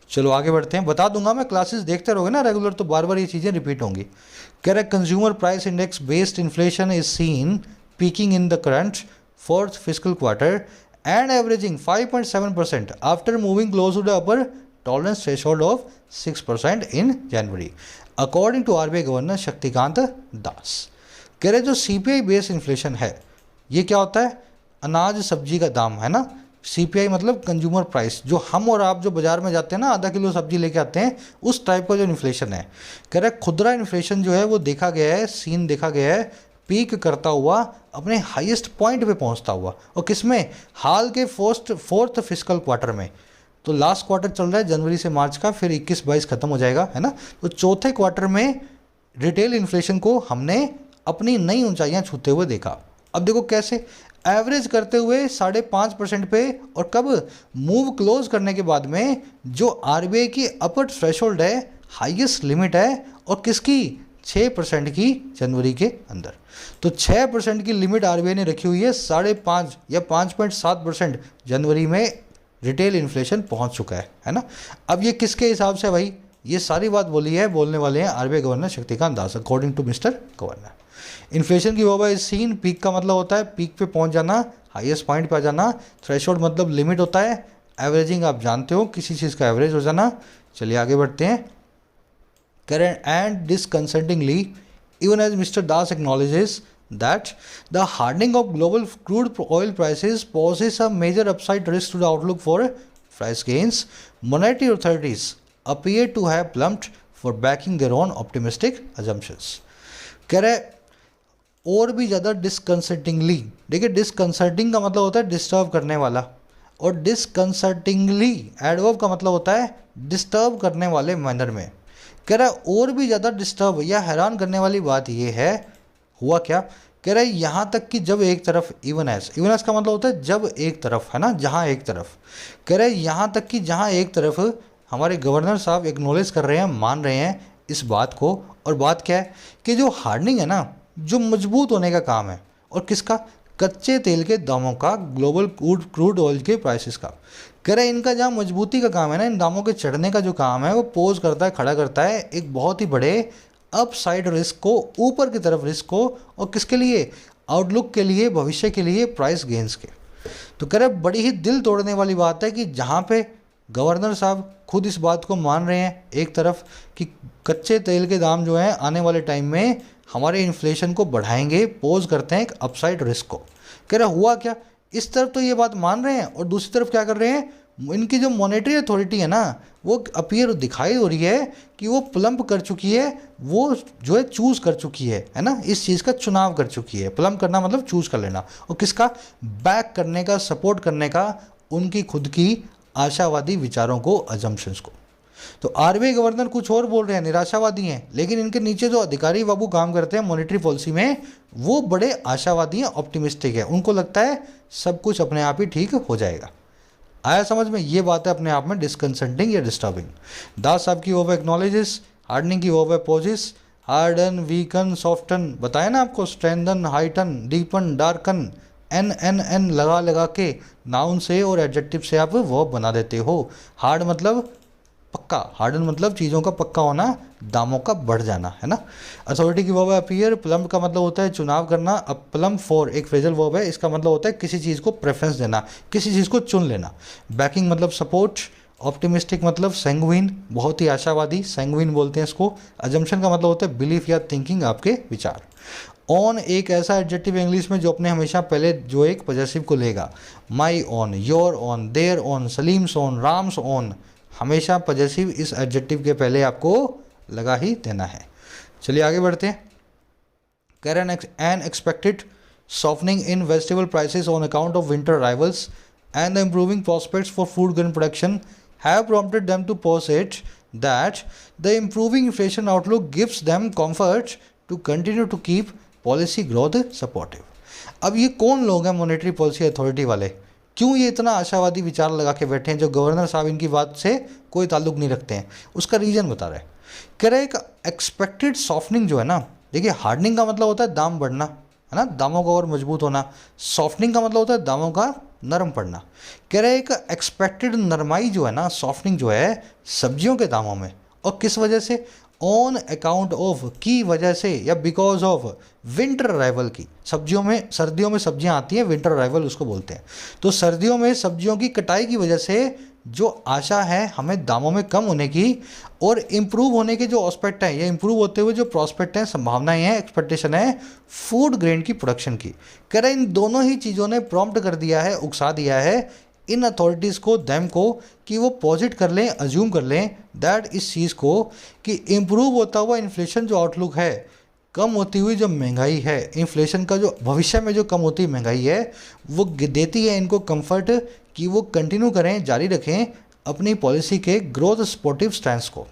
चलो आगे बढ़ते हैं, बता दूंगा मैं, क्लासेस देखते रहोगे ना रेगुलर तो बार बार ये चीज़ें रिपीट होंगी। कह रहे consumer price index based inflation is seen peaking in the current fourth physical quarter and averaging 5.7% after moving close to the upper tolerance threshold of 6% in January, according to RBI governor Shaktikanta Das. कह रहे जो CPI based inflation है, ये क्या होता है, अनाज सब्जी का दाम, है ना। सीपीआई मतलब कंज्यूमर प्राइस, जो हम और आप जो बाजार में जाते हैं ना, आधा किलो सब्जी लेके आते हैं, उस टाइप का जो इन्फ्लेशन है। कह रहा है खुदरा इन्फ्लेशन जो है वो देखा गया है, सीन देखा गया है, पीक करता हुआ अपने हाईएस्ट पॉइंट पे पहुंचता हुआ, और किसमें, हाल के फोर्थ फिजिकल क्वार्टर में। तो लास्ट क्वार्टर चल रहा है जनवरी से मार्च का, फिर 21-22 खत्म हो जाएगा, है ना। तो चौथे क्वार्टर में रिटेल इन्फ्लेशन को हमने अपनी नई ऊंचाइयां छूते हुए देखा। अब देखो कैसे, एवरेज करते हुए 5.5% पे, और कब, मूव क्लोज करने के बाद में जो आरबीआई की अपर थ्रेशोल्ड है, हाईएस्ट लिमिट है, और किसकी, 6% की जनवरी के अंदर। तो 6% की लिमिट आरबीआई ने रखी हुई है, 5.5 या 5.7% जनवरी में रिटेल इन्फ्लेशन पहुंच चुका है ना। अब ये किसके हिसाब से भाई, ये सारी बात बोली है, बोलने वाले हैं RBI governor Shaktikanta Das, according to mister governor. Inflation की वजह सीन, पीक का मतलब होता है पीक पे पहुंच जाना, हाईएस्ट पॉइंट पे आ जाना। थ्रेशोल्ड मतलब लिमिट होता है, एवरेजिंग आप जानते हो किसी चीज़ का एवरेज हो जाना। चलिए आगे बढ़ते हैं। Current and disconcertingly even as Mr Das acknowledges that the hardening of global crude oil prices poses a major upside risk to the outlook for price gains, monetary authorities appear to have plumped for backing their own optimistic assumptions. कह रहे और भी ज़्यादा डिसकंसर्टिंगली, देखिए disconcerting का मतलब होता है डिस्टर्ब करने वाला, और डिसकंसर्टिंगली एडवर्ब का मतलब होता है डिस्टर्ब करने वाले मैनर में। कह रहा है और भी ज़्यादा डिस्टर्ब या हैरान करने वाली बात यह है, हुआ क्या, कह रहा है यहाँ तक कि जब एक तरफ इवन एस का मतलब होता है जब एक तरफ, है ना, जहाँ एक तरफ, कह रहा है यहाँ तक कि जहाँ एक तरफ हमारे गवर्नर साहब एक्नॉलेज कर रहे हैं, मान रहे हैं इस बात को, और बात क्या है कि जो हार्डनिंग है ना, जो मजबूत होने का काम है, और किसका, कच्चे तेल के दामों का, ग्लोबल क्रूड ऑयल के प्राइसेस का, कह रहे हैं इनका जहाँ मजबूती का काम है ना, इन दामों के चढ़ने का जो काम है वो पोज करता है, खड़ा करता है एक बहुत ही बड़े अपसाइड रिस्क को, ऊपर की तरफ रिस्क को, और किसके लिए, आउटलुक के लिए, भविष्य के लिए, प्राइस गेंस के। तो कह रहे बड़ी ही दिल तोड़ने वाली बात है कि जहाँ पे गवर्नर साहब खुद इस बात को मान रहे हैं एक तरफ कि कच्चे तेल के दाम जो हैं आने वाले टाइम में हमारे इन्फ्लेशन को बढ़ाएंगे, पोज करते हैं एक अपसाइड रिस्क को। कह रहा हुआ क्या, इस तरफ तो ये बात मान रहे हैं और दूसरी तरफ क्या कर रहे हैं, इनकी जो मॉनेटरी अथॉरिटी है ना, वो अपीयर दिखाई हो रही है कि वो प्लम्प कर चुकी है, वो जो है चूज़ कर चुकी है ना, इस चीज़ का चुनाव कर चुकी है। प्लम्प करना मतलब चूज़ कर लेना, और किसका, बैक करने का, सपोर्ट करने का उनकी खुद की आशावादी विचारों को, अजम्पशंस को। तो आरबीआई गवर्नर कुछ और बोल रहे हैं, निराशावादी हैं, लेकिन इनके नीचे जो अधिकारी बाबू काम करते हैं मॉनेटरी पॉलिसी में, वो बड़े आशावादी हैं, ऑप्टिमिस्टिक है, उनको लगता है सब कुछ अपने आप ही ठीक हो जाएगा। आया समझ में, ये बात है अपने आप में डिस्कंसल्टिंग या डिस्टर्बिंग। दास साहब की ओवर एक्नॉलेजेस, हार्डनिंग की over poses, harden, weaken, soften, बताया ना आपको, strengthen, heighten, deepen, darken, en लगा लगा के नाउन से और एडजेक्टिव से आप वर्ब बना देते हो। हार्ड मतलब पक्का, हार्डन मतलब चीज़ों का पक्का होना, दामों का बढ़ जाना, है ना। अथॉरिटी की वर्ब है अपीयर, प्लम्प का मतलब होता है चुनाव करना। अब प्लम्प फॉर एक फ्रेजल वर्ब है, इसका मतलब होता है किसी चीज़ को प्रेफरेंस देना, किसी चीज़ को चुन लेना। बैकिंग मतलब सपोर्ट, ऑप्टिमिस्टिक मतलब सैंग्विन, बहुत ही आशावादी, सैंग्विन बोलते हैं इसको। अजम्पशन का मतलब होता है बिलीफ या थिंकिंग, आपके विचार। ऑन एक ऐसा एडजेक्टिव इंग्लिश में जो अपने हमेशा पहले जो एक पॉजेसिव को लेगा, my own, your own, their own, Salim's own, Ram's own, हमेशा पॉजेसिव इस एडजेक्टिव के पहले आपको लगा ही देना है। चलिए आगे बढ़ते हैं। कह रहे हैं N expected softening in vegetable prices on account of winter arrivals and the improving prospects for food grain production have prompted them to posit that the improving inflation outlook gives them comfort to continue to keep policy growth supportive। अब ये कौन लोग हैं monetary policy authority वाले, क्यों ये इतना आशावादी विचार लगा के बैठे हैं, जो गवर्नर साहब इनकी बात से कोई ताल्लुक नहीं रखते हैं, उसका रीज़न बता रहे हैं। कह रहे एक एक्सपेक्टेड सॉफ्टनिंग जो है ना, देखिए हार्डनिंग का मतलब होता है दाम बढ़ना, है ना, दामों का और मजबूत होना। सॉफ्टनिंग का मतलब होता है दामों का नरम पड़ना। कह रहे एक एक्सपेक्टेड नरमाई जो है ना, सॉफ्टनिंग जो है सब्जियों के दामों में, और किस वजह से, ऑन अकाउंट ऑफ, की वजह से या बिकॉज ऑफ विंटर अराइवल की। सब्जियों में, सर्दियों में सब्जियां आती हैं, विंटर अराइवल उसको बोलते हैं। तो सर्दियों में सब्जियों की कटाई की वजह से जो आशा है हमें दामों में कम होने की और इम्प्रूव होने के जो ऑस्पेक्ट हैं, या इम्प्रूव होते हुए जो प्रॉस्पेक्ट हैं, संभावनाएं हैं, एक्सपेक्टेशन है फूड ग्रेन की प्रोडक्शन की। कह रहे इन दोनों ही चीज़ों ने प्रॉम्प्ट कर दिया है, उकसा दिया है इन अथॉरिटीज़ को, दैम को, कि वो पॉजिट कर लें, अज्यूम कर लें दैट इस चीज़ को कि इम्प्रूव होता हुआ इन्फ्लेशन जो आउटलुक है, कम होती हुई जो महंगाई है, इन्फ्लेशन का जो भविष्य में जो कम होती महंगाई है, वो देती है इनको कंफर्ट कि वो कंटिन्यू करें, जारी रखें अपनी पॉलिसी के ग्रोथ सपोर्टिव स्टैंस को।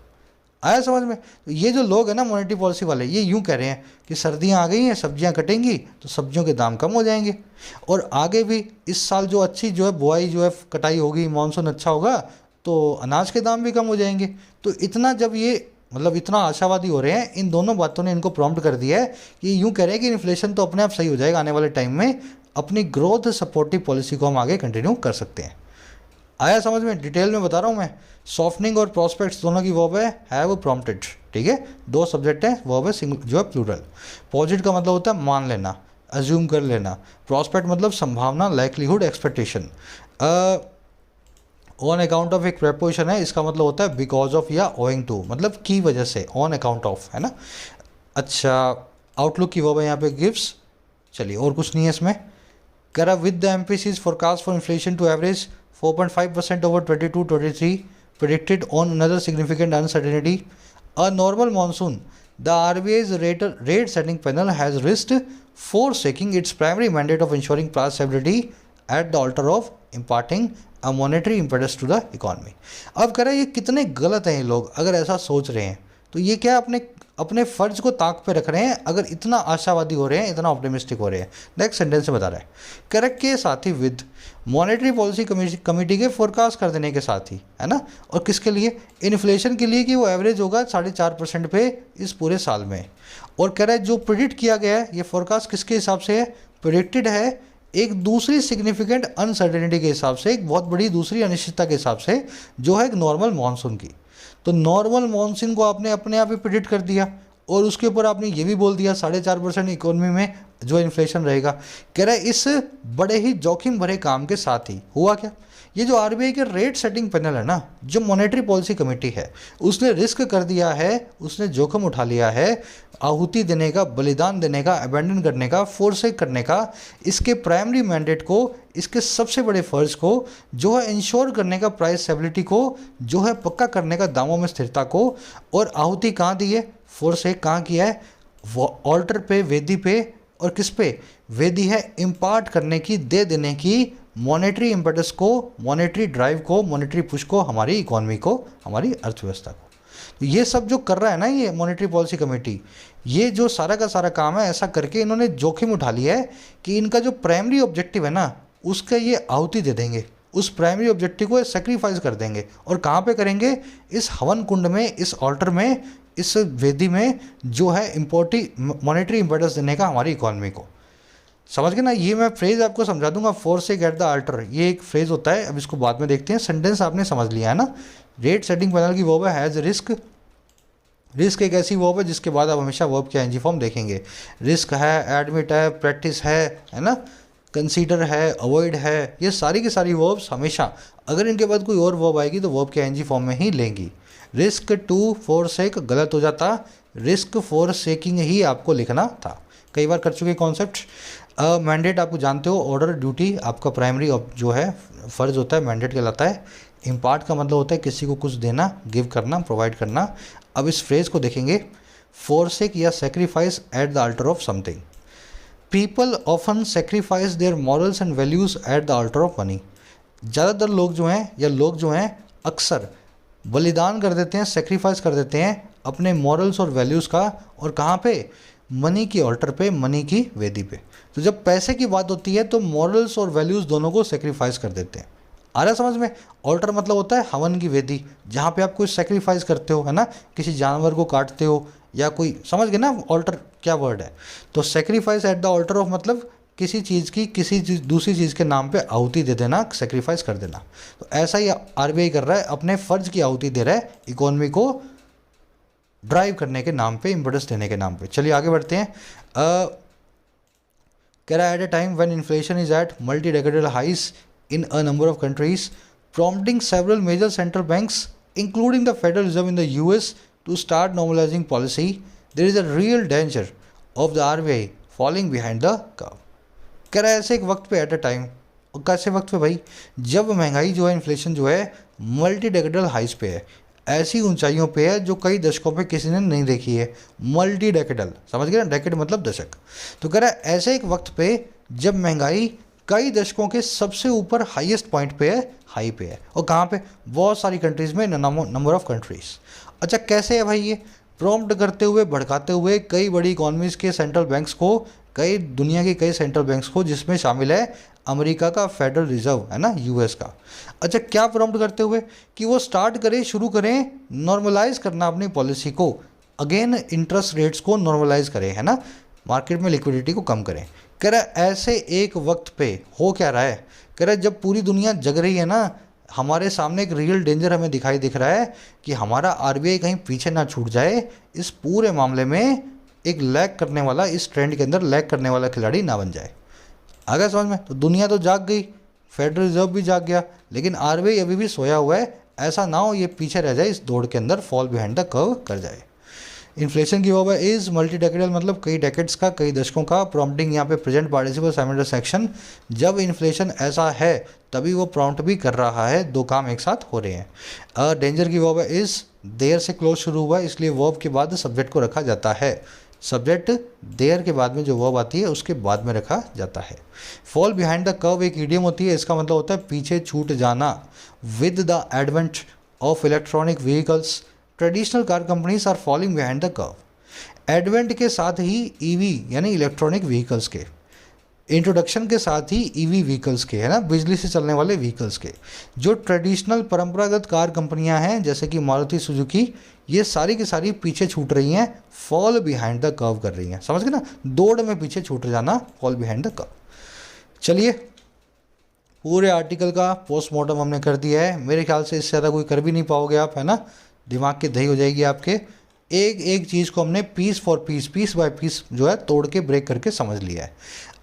आया समझ में। तो ये जो लोग हैं ना मॉनेटरी पॉलिसी वाले, ये यूँ कह रहे हैं कि सर्दियाँ आ गई हैं, सब्जियाँ कटेंगी तो सब्जियों के दाम कम हो जाएंगे, और आगे भी इस साल जो अच्छी जो है बुआई जो है कटाई होगी, मानसून अच्छा होगा तो अनाज के दाम भी कम हो जाएंगे। तो इतना जब ये मतलब इतना आशावादी हो रहे हैं, इन दोनों बातों ने इनको प्रॉम्प्ट कर दिया है कि यूँ कह रहे हैं कि इन्फ्लेशन तो अपने आप सही हो जाएगा आने वाले टाइम में, अपनी ग्रोथ सपोर्टिव पॉलिसी को हम आगे कंटिन्यू कर सकते हैं। आया समझ में, डिटेल में बता रहा हूँ मैं। सॉफ्टनिंग और प्रॉस्पेक्ट्स दोनों की वर्ब है हैव प्रॉम्प्टेड, ठीक है, दो सब्जेक्ट हैं, वर्ब है सिंगल जो है प्लूरल। पॉजिट का मतलब होता है मान लेना, अज्यूम कर लेना। प्रॉस्पेक्ट मतलब संभावना, likelihood, expectation. On account of एक प्रेपोजिशन है, इसका मतलब होता है बिकॉज ऑफ या ओइंग टू, मतलब की वजह से, ऑन अकाउंट ऑफ, है ना। अच्छा, आउटलुक की वर्ब है यहाँ पे गिव्स। चलिए और कुछ नहीं है इसमें। करा with the emphasis forecast for inflation to average 4.5% over 22-23 predicted on another significant uncertainty, a normal monsoon. The RBI's rate setting panel has risked forsaking its primary mandate of ensuring price stability at the altar of imparting a monetary impetus to the economy। अब कह रहे हैं ये कितने गलत हैं ये लोग अगर ऐसा सोच रहे हैं तो ये क्या अपने अपने फ़र्ज को ताक पे रख रहे हैं, अगर इतना आशावादी हो रहे हैं, इतना ऑप्टिमिस्टिक हो रहे हैं। नेक्स्ट सेंटेंस से बता रहा है, करेक्ट के साथ ही विद मॉनेटरी पॉलिसी कमेटी के फोरकास्ट कर देने के साथ ही, है ना। और किसके लिए? इन्फ्लेशन के लिए, कि वो एवरेज होगा 4.5% पे इस पूरे साल में। और कह रहा है जो प्रिडिक्ट किया गया है, ये फोरकास्ट किसके हिसाब से है? प्रिडिक्टेड है एक दूसरी सिग्निफिकेंट अनसर्टेनिटी के हिसाब से, एक बहुत बड़ी दूसरी अनिश्चितता के हिसाब से, जो है एक नॉर्मल मानसून की। तो नॉर्मल मानसून को आपने अपने आप ही प्रिडिक्ट कर दिया, और उसके ऊपर आपने ये भी बोल दिया 4.5% इकोनॉमी में जो इन्फ्लेशन रहेगा। कह रहा है इस बड़े ही जोखिम भरे काम के साथ ही हुआ क्या? ये जो आरबीआई के रेट सेटिंग पैनल है ना, जो मॉनेटरी पॉलिसी कमेटी है, उसने रिस्क कर दिया है, उसने जोखिम उठा लिया है, आहुति देने का, बलिदान देने का, अबेंडन करने का, फोर्सेक करने का, इसके प्राइमरी मैंडेट को, इसके सबसे बड़े फ़र्ज को, जो है इंश्योर करने का प्राइस स्टेबिलिटी को, जो है पक्का करने का दामों में स्थिरता को। और आहुति कहाँ दी है? फोर्सेक कहाँ किया है? वो ऑल्टर पे, वेदी पे, और किस पे? वेदी है इम्पार्ट करने की, दे देने की, मॉनेटरी इम्पेटस को, मॉनेटरी ड्राइव को, मॉनेटरी पुश को, हमारी इकोनॉमी को, हमारी अर्थव्यवस्था को। तो ये सब जो कर रहा है ना ये मॉनेटरी पॉलिसी कमेटी, ये जो सारा का सारा काम है, ऐसा करके इन्होंने जोखिम उठा लिया है कि इनका जो प्राइमरी ऑब्जेक्टिव है ना, उसका ये आहुति दे देंगे, उस प्राइमरी ऑब्जेक्टिव को सेक्रीफाइस कर देंगे। और कहाँ पे करेंगे? इस हवन कुंड में, इस ऑल्टर में, इस वेदी में, जो है मॉनेटरी इम्पेटस देने का हमारी इकोनॉमी को। समझ गए ना? ये मैं फ्रेज आपको समझा दूंगा, फोर्सेक एट द अल्टर, ये एक फ्रेज होता है। अब इसको बाद में देखते हैं। सेंटेंस आपने समझ लिया है ना। रेट सेटिंग पैनल की वर्ब है हैज़ रिस्क। रिस्क एक ऐसी वर्ब है जिसके बाद आप हमेशा वर्ब के आईएनजी फॉर्म देखेंगे। रिस्क है, एडमिट है, प्रैक्टिस है ना, कंसीडर है, अवॉइड है, ये सारी की सारी वर्ब्स हमेशा, अगर इनके बाद कोई और वर्ब आएगी तो वर्ब के आईएनजी फॉर्म में ही लेंगी। रिस्क टू फोरसेक गलत हो जाता, रिस्क फॉर सेकिंग ही आपको लिखना था। कई बार कर चुके कॉन्सेप्ट। मैंडेट आपको जानते हो, ऑर्डर, ड्यूटी, आपका प्राइमरी जो है फ़र्ज होता है, मैंडेट कहलाता है। इम्पार्ट का मतलब होता है किसी को कुछ देना, गिव करना, प्रोवाइड करना। अब इस फ्रेज को देखेंगे, फोरसेक या sacrifice at the altar of something. People often sacrifice their morals and values at the altar of money. ज़्यादातर लोग जो हैं, या लोग जो हैं, अक्सर बलिदान कर देते हैं, सेक्रीफाइस कर देते हैं अपने मॉरल्स और वैल्यूज़ का। और कहाँ पे? मनी की ऑल्टर पे, मनी की वेदी पे। तो जब पैसे की बात होती है तो मॉरल्स और वैल्यूज़ दोनों को सेक्रीफाइस कर देते हैं। आ रहा समझ में? ऑल्टर मतलब होता है हवन की वेदी, जहाँ पे आप कोई सेक्रीफाइस करते हो, है ना, किसी जानवर को काटते हो, या कोई, समझ गए ना ऑल्टर क्या वर्ड है। तो sacrifice at the altar of मतलब किसी चीज़ की, दूसरी चीज़ के नाम पे आहुति दे देना, सेक्रीफाइस कर देना। तो ऐसा ही आरबीआई कर रहा है, अपने फ़र्ज की आहुति दे रहा है इकोनॉमी को ड्राइव करने के नाम पे, इम्पेटस देने के नाम पे। चलिए आगे बढ़ते हैं। कह रहा है at a time when inflation is at multi decadal highs in a number of countries prompting several major central banks including the Federal Reserve in the US to start normalizing policy, there is a real danger of the RBI falling behind the curve। कह रहा है ऐसे एक वक्त पे, at a time, और कैसे वक्त पे भाई? जब महंगाई जो है, इन्फ्लेशन जो है, मल्टी डेकेडल हाइज पे है, ऐसी ऊंचाइयों पे है जो कई दशकों पे किसी ने नहीं देखी है। मल्टी डेकेडल, समझ गए ना, डेकेड मतलब दशक। तो कह रहा है ऐसे एक वक्त पे जब महंगाई कई दशकों के सबसे ऊपर हाईएस्ट पॉइंट पे है, हाई पे है। और कहाँ पे? बहुत सारी कंट्रीज़ में, नंबर ऑफ कंट्रीज़। अच्छा कैसे है भाई ये? प्रॉम्प्ट करते हुए, भड़काते हुए कई बड़ी इकॉनमीज़ के सेंट्रल बैंक्स को, कई दुनिया के कई सेंट्रल बैंक्स को, जिसमें शामिल है अमेरिका का फेडरल रिजर्व, है ना, यूएस का। अच्छा क्या प्रॉम्प्ट करते हुए? कि वो स्टार्ट करें, शुरू करें नॉर्मलाइज करना अपनी पॉलिसी को, अगेन इंटरेस्ट रेट्स को नॉर्मलाइज करें, है ना, मार्केट में लिक्विडिटी को कम करें। कह रहा है ऐसे एक वक्त पे हो क्या रहा है? कह रहा है जब पूरी दुनिया जग रही है ना, हमारे सामने एक रियल डेंजर हमें दिख रहा है कि हमारा आरबीआई कहीं पीछे ना छूट जाए, इस पूरे मामले में एक लैग करने वाला, इस ट्रेंड के अंदर लैग करने वाला खिलाड़ी ना बन जाए। आ गया समझ में? तो दुनिया तो जाग गई, फेडरल रिजर्व भी जाग गया, लेकिन आरबीआई अभी भी सोया हुआ है। ऐसा ना हो ये पीछे रह जाए, इस दौड़ के अंदर फॉल बिहाइंड द कर्व कर जाए। इन्फ्लेशन की वर्ब है इज, मल्टी डेकेडल मतलब कई डेकेड्स का, कई दशकों का। प्रॉम्प्टिंग यहाँ पे प्रेजेंट पार्टिसिपल साइमल्टेनियस एक्शन, जब इन्फ्लेशन ऐसा है तभी वो प्रॉम्प्ट भी कर रहा है, दो काम एक साथ हो रहे हैं। डेंजर की वर्ब है इज, देयर से क्लोज शुरू हुआ इसलिए वर्ब के बाद सब्जेक्ट को रखा जाता है। सब्जेक्ट देयर के बाद में जो वर्ब आती है उसके बाद में रखा जाता है। फॉल बिहाइंड द कर्व एक इडियम होती है, इसका मतलब होता है पीछे छूट जाना। With the advent of electronic vehicles, traditional car companies are falling behind the curve. Advent के साथ ही ईवी यानी इलेक्ट्रॉनिक व्हीकल्स के इंट्रोडक्शन के साथ ही ईवी व्हीकल्स के, है ना, बिजली से चलने वाले व्हीकल्स के, जो ट्रेडिशनल परंपरागत कार कंपनियां हैं जैसे कि मारुति सुजुकी, ये सारी की सारी पीछे छूट रही हैं, फॉल बिहाइंड द कर्व कर रही हैं। समझ गए ना, दौड़ में पीछे छूट जाना, फॉल बिहाइंड द कर्व। चलिए, पूरे आर्टिकल का पोस्टमार्टम हमने कर दिया है। मेरे ख्याल से इससे ज़्यादा कोई कर भी नहीं पाओगे आप, है ना, दिमाग की दही हो जाएगी आपके। एक एक चीज़ को हमने piece for piece, piece by piece जो है तोड़ के ब्रेक करके समझ लिया है।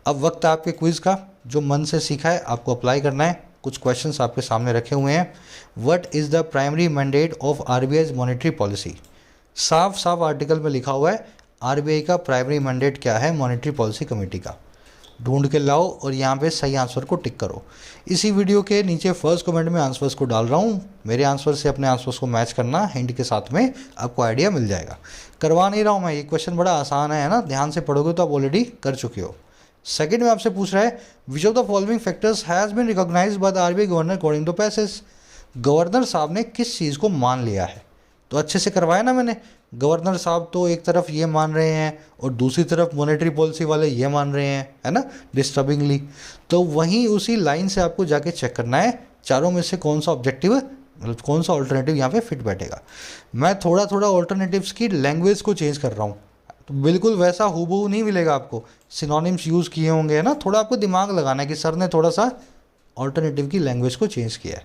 अब वक्त है आपके क्विज़ का। जो मन से सीखा है आपको अप्लाई करना है। कुछ क्वेश्चंस आपके सामने रखे हुए हैं। What is the primary mandate of RBI monetary policy. साफ साफ आर्टिकल में लिखा हुआ है आरबीआई का प्राइमरी मैंडेट क्या है मॉनेटरी पॉलिसी कमेटी का। ढूंढ के लाओ और यहाँ पे सही आंसर को टिक करो। इसी वीडियो के नीचे फर्स्ट कमेंट में आंसर्स को डाल रहा हूँ। मेरे आंसर से अपने आंसर्स को मैच करना, हिंट के साथ में आपको आइडिया मिल जाएगा। करवा नहीं रहा हूँ मैं, ये क्वेश्चन बड़ा आसान है ना, ध्यान से पढ़ोगे तो आप ऑलरेडी कर चुके हो। सेकंड में आपसे पूछ रहा है which of the following factors has been recognised by the RBI governor according to passage. Governor साहब ने किस चीज़ को मान लिया है। तो अच्छे से करवाया ना मैंने। गवर्नर साहब तो एक तरफ ये मान रहे हैं और दूसरी तरफ मॉनेटरी पॉलिसी वाले ये मान रहे हैं, है ना, डिस्टर्बिंगली। तो वहीं उसी लाइन से आपको जाके चेक करना है चारों में से कौन सा ऑब्जेक्टिव, मतलब कौन सा ऑल्टरनेटिव यहाँ पे फिट बैठेगा। मैं थोड़ा थोड़ा ऑल्टरनेटिव्स की लैंग्वेज को चेंज कर रहा हूँ, तो बिल्कुल वैसा हूबहू नहीं मिलेगा आपको। सिनोनिम्स यूज़ किए होंगे, है ना, थोड़ा आपको दिमाग लगाना है कि सर ने थोड़ा सा ऑल्टरनेटिव की लैंग्वेज को चेंज किया है।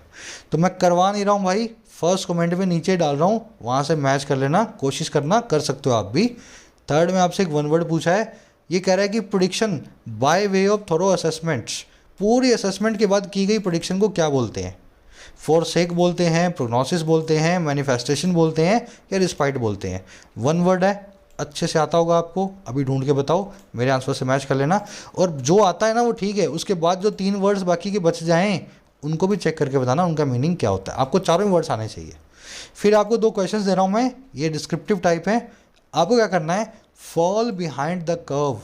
तो मैं करवा नहीं रहा हूँ भाई, फर्स्ट कमेंट में नीचे डाल रहा हूँ, वहाँ से मैच कर लेना, कोशिश करना, कर सकते हो आप भी। थर्ड में आपसे एक वन वर्ड पूछा है, ये कह रहा है कि prediction by way of thorough assessments, पूरी असेसमेंट के बाद की गई प्रेडिक्शन को क्या बोलते हैं। फोरसेक बोलते हैं, प्रोग्नोसिस बोलते हैं, मैनिफेस्टेशन बोलते हैं, या रिस्पाइट बोलते हैं। वन वर्ड है, अच्छे से आता होगा आपको, अभी ढूंढ के बताओ, मेरे आंसर से मैच कर लेना। और जो आता है ना वो ठीक है, उसके बाद जो 3 वर्ड्स बाकी के बच जाएं उनको भी चेक करके बताना उनका मीनिंग क्या होता है। आपको चारों वर्ड्स आने चाहिए। फिर आपको 2 क्वेश्चंस दे रहा हूँ मैं, ये डिस्क्रिप्टिव टाइप है। आपको क्या करना है, फॉल बिहाइंड द कर्व,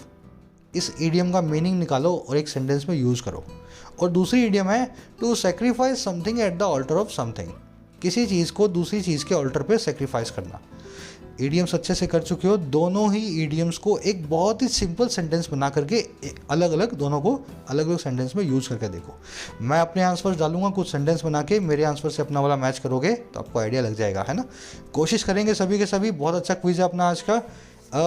इस ईडियम का मीनिंग निकालो और एक सेंटेंस में यूज़ करो। और दूसरी ईडियम है to sacrifice something at the altar of something, किसी चीज़ को दूसरी चीज़ के ऑल्टर पे सेक्रीफाइस करना। ईडियम्स अच्छे से कर चुके हो। दोनों ही ईडियम्स को एक बहुत ही सिंपल सेंटेंस बना करके अलग अलग, दोनों को अलग अलग सेंटेंस में यूज़ करके देखो। मैं अपने आंसर्स डालूंगा कुछ सेंटेंस बना के, मेरे आंसर से अपना वाला मैच करोगे तो आपको आइडिया लग जाएगा, है ना। कोशिश करेंगे सभी के सभी। बहुत अच्छा क्विज है अपना आज का।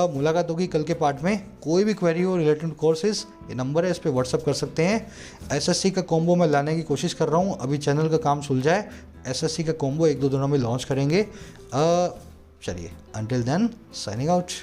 मुलाकात होगी कल के पार्ट में। कोई भी क्वेरी हो रिलेटेड कोर्सेज, ये नंबर है, इस पर व्हाट्सअप कर सकते हैं। एसएससी का कॉम्बो मैं लाने की कोशिश कर रहा हूँ, अभी चैनल का काम सुलझाए, एसएससी का कॉम्बो 1-2 दिनों में लॉन्च करेंगे। चलिए, until then, signing out.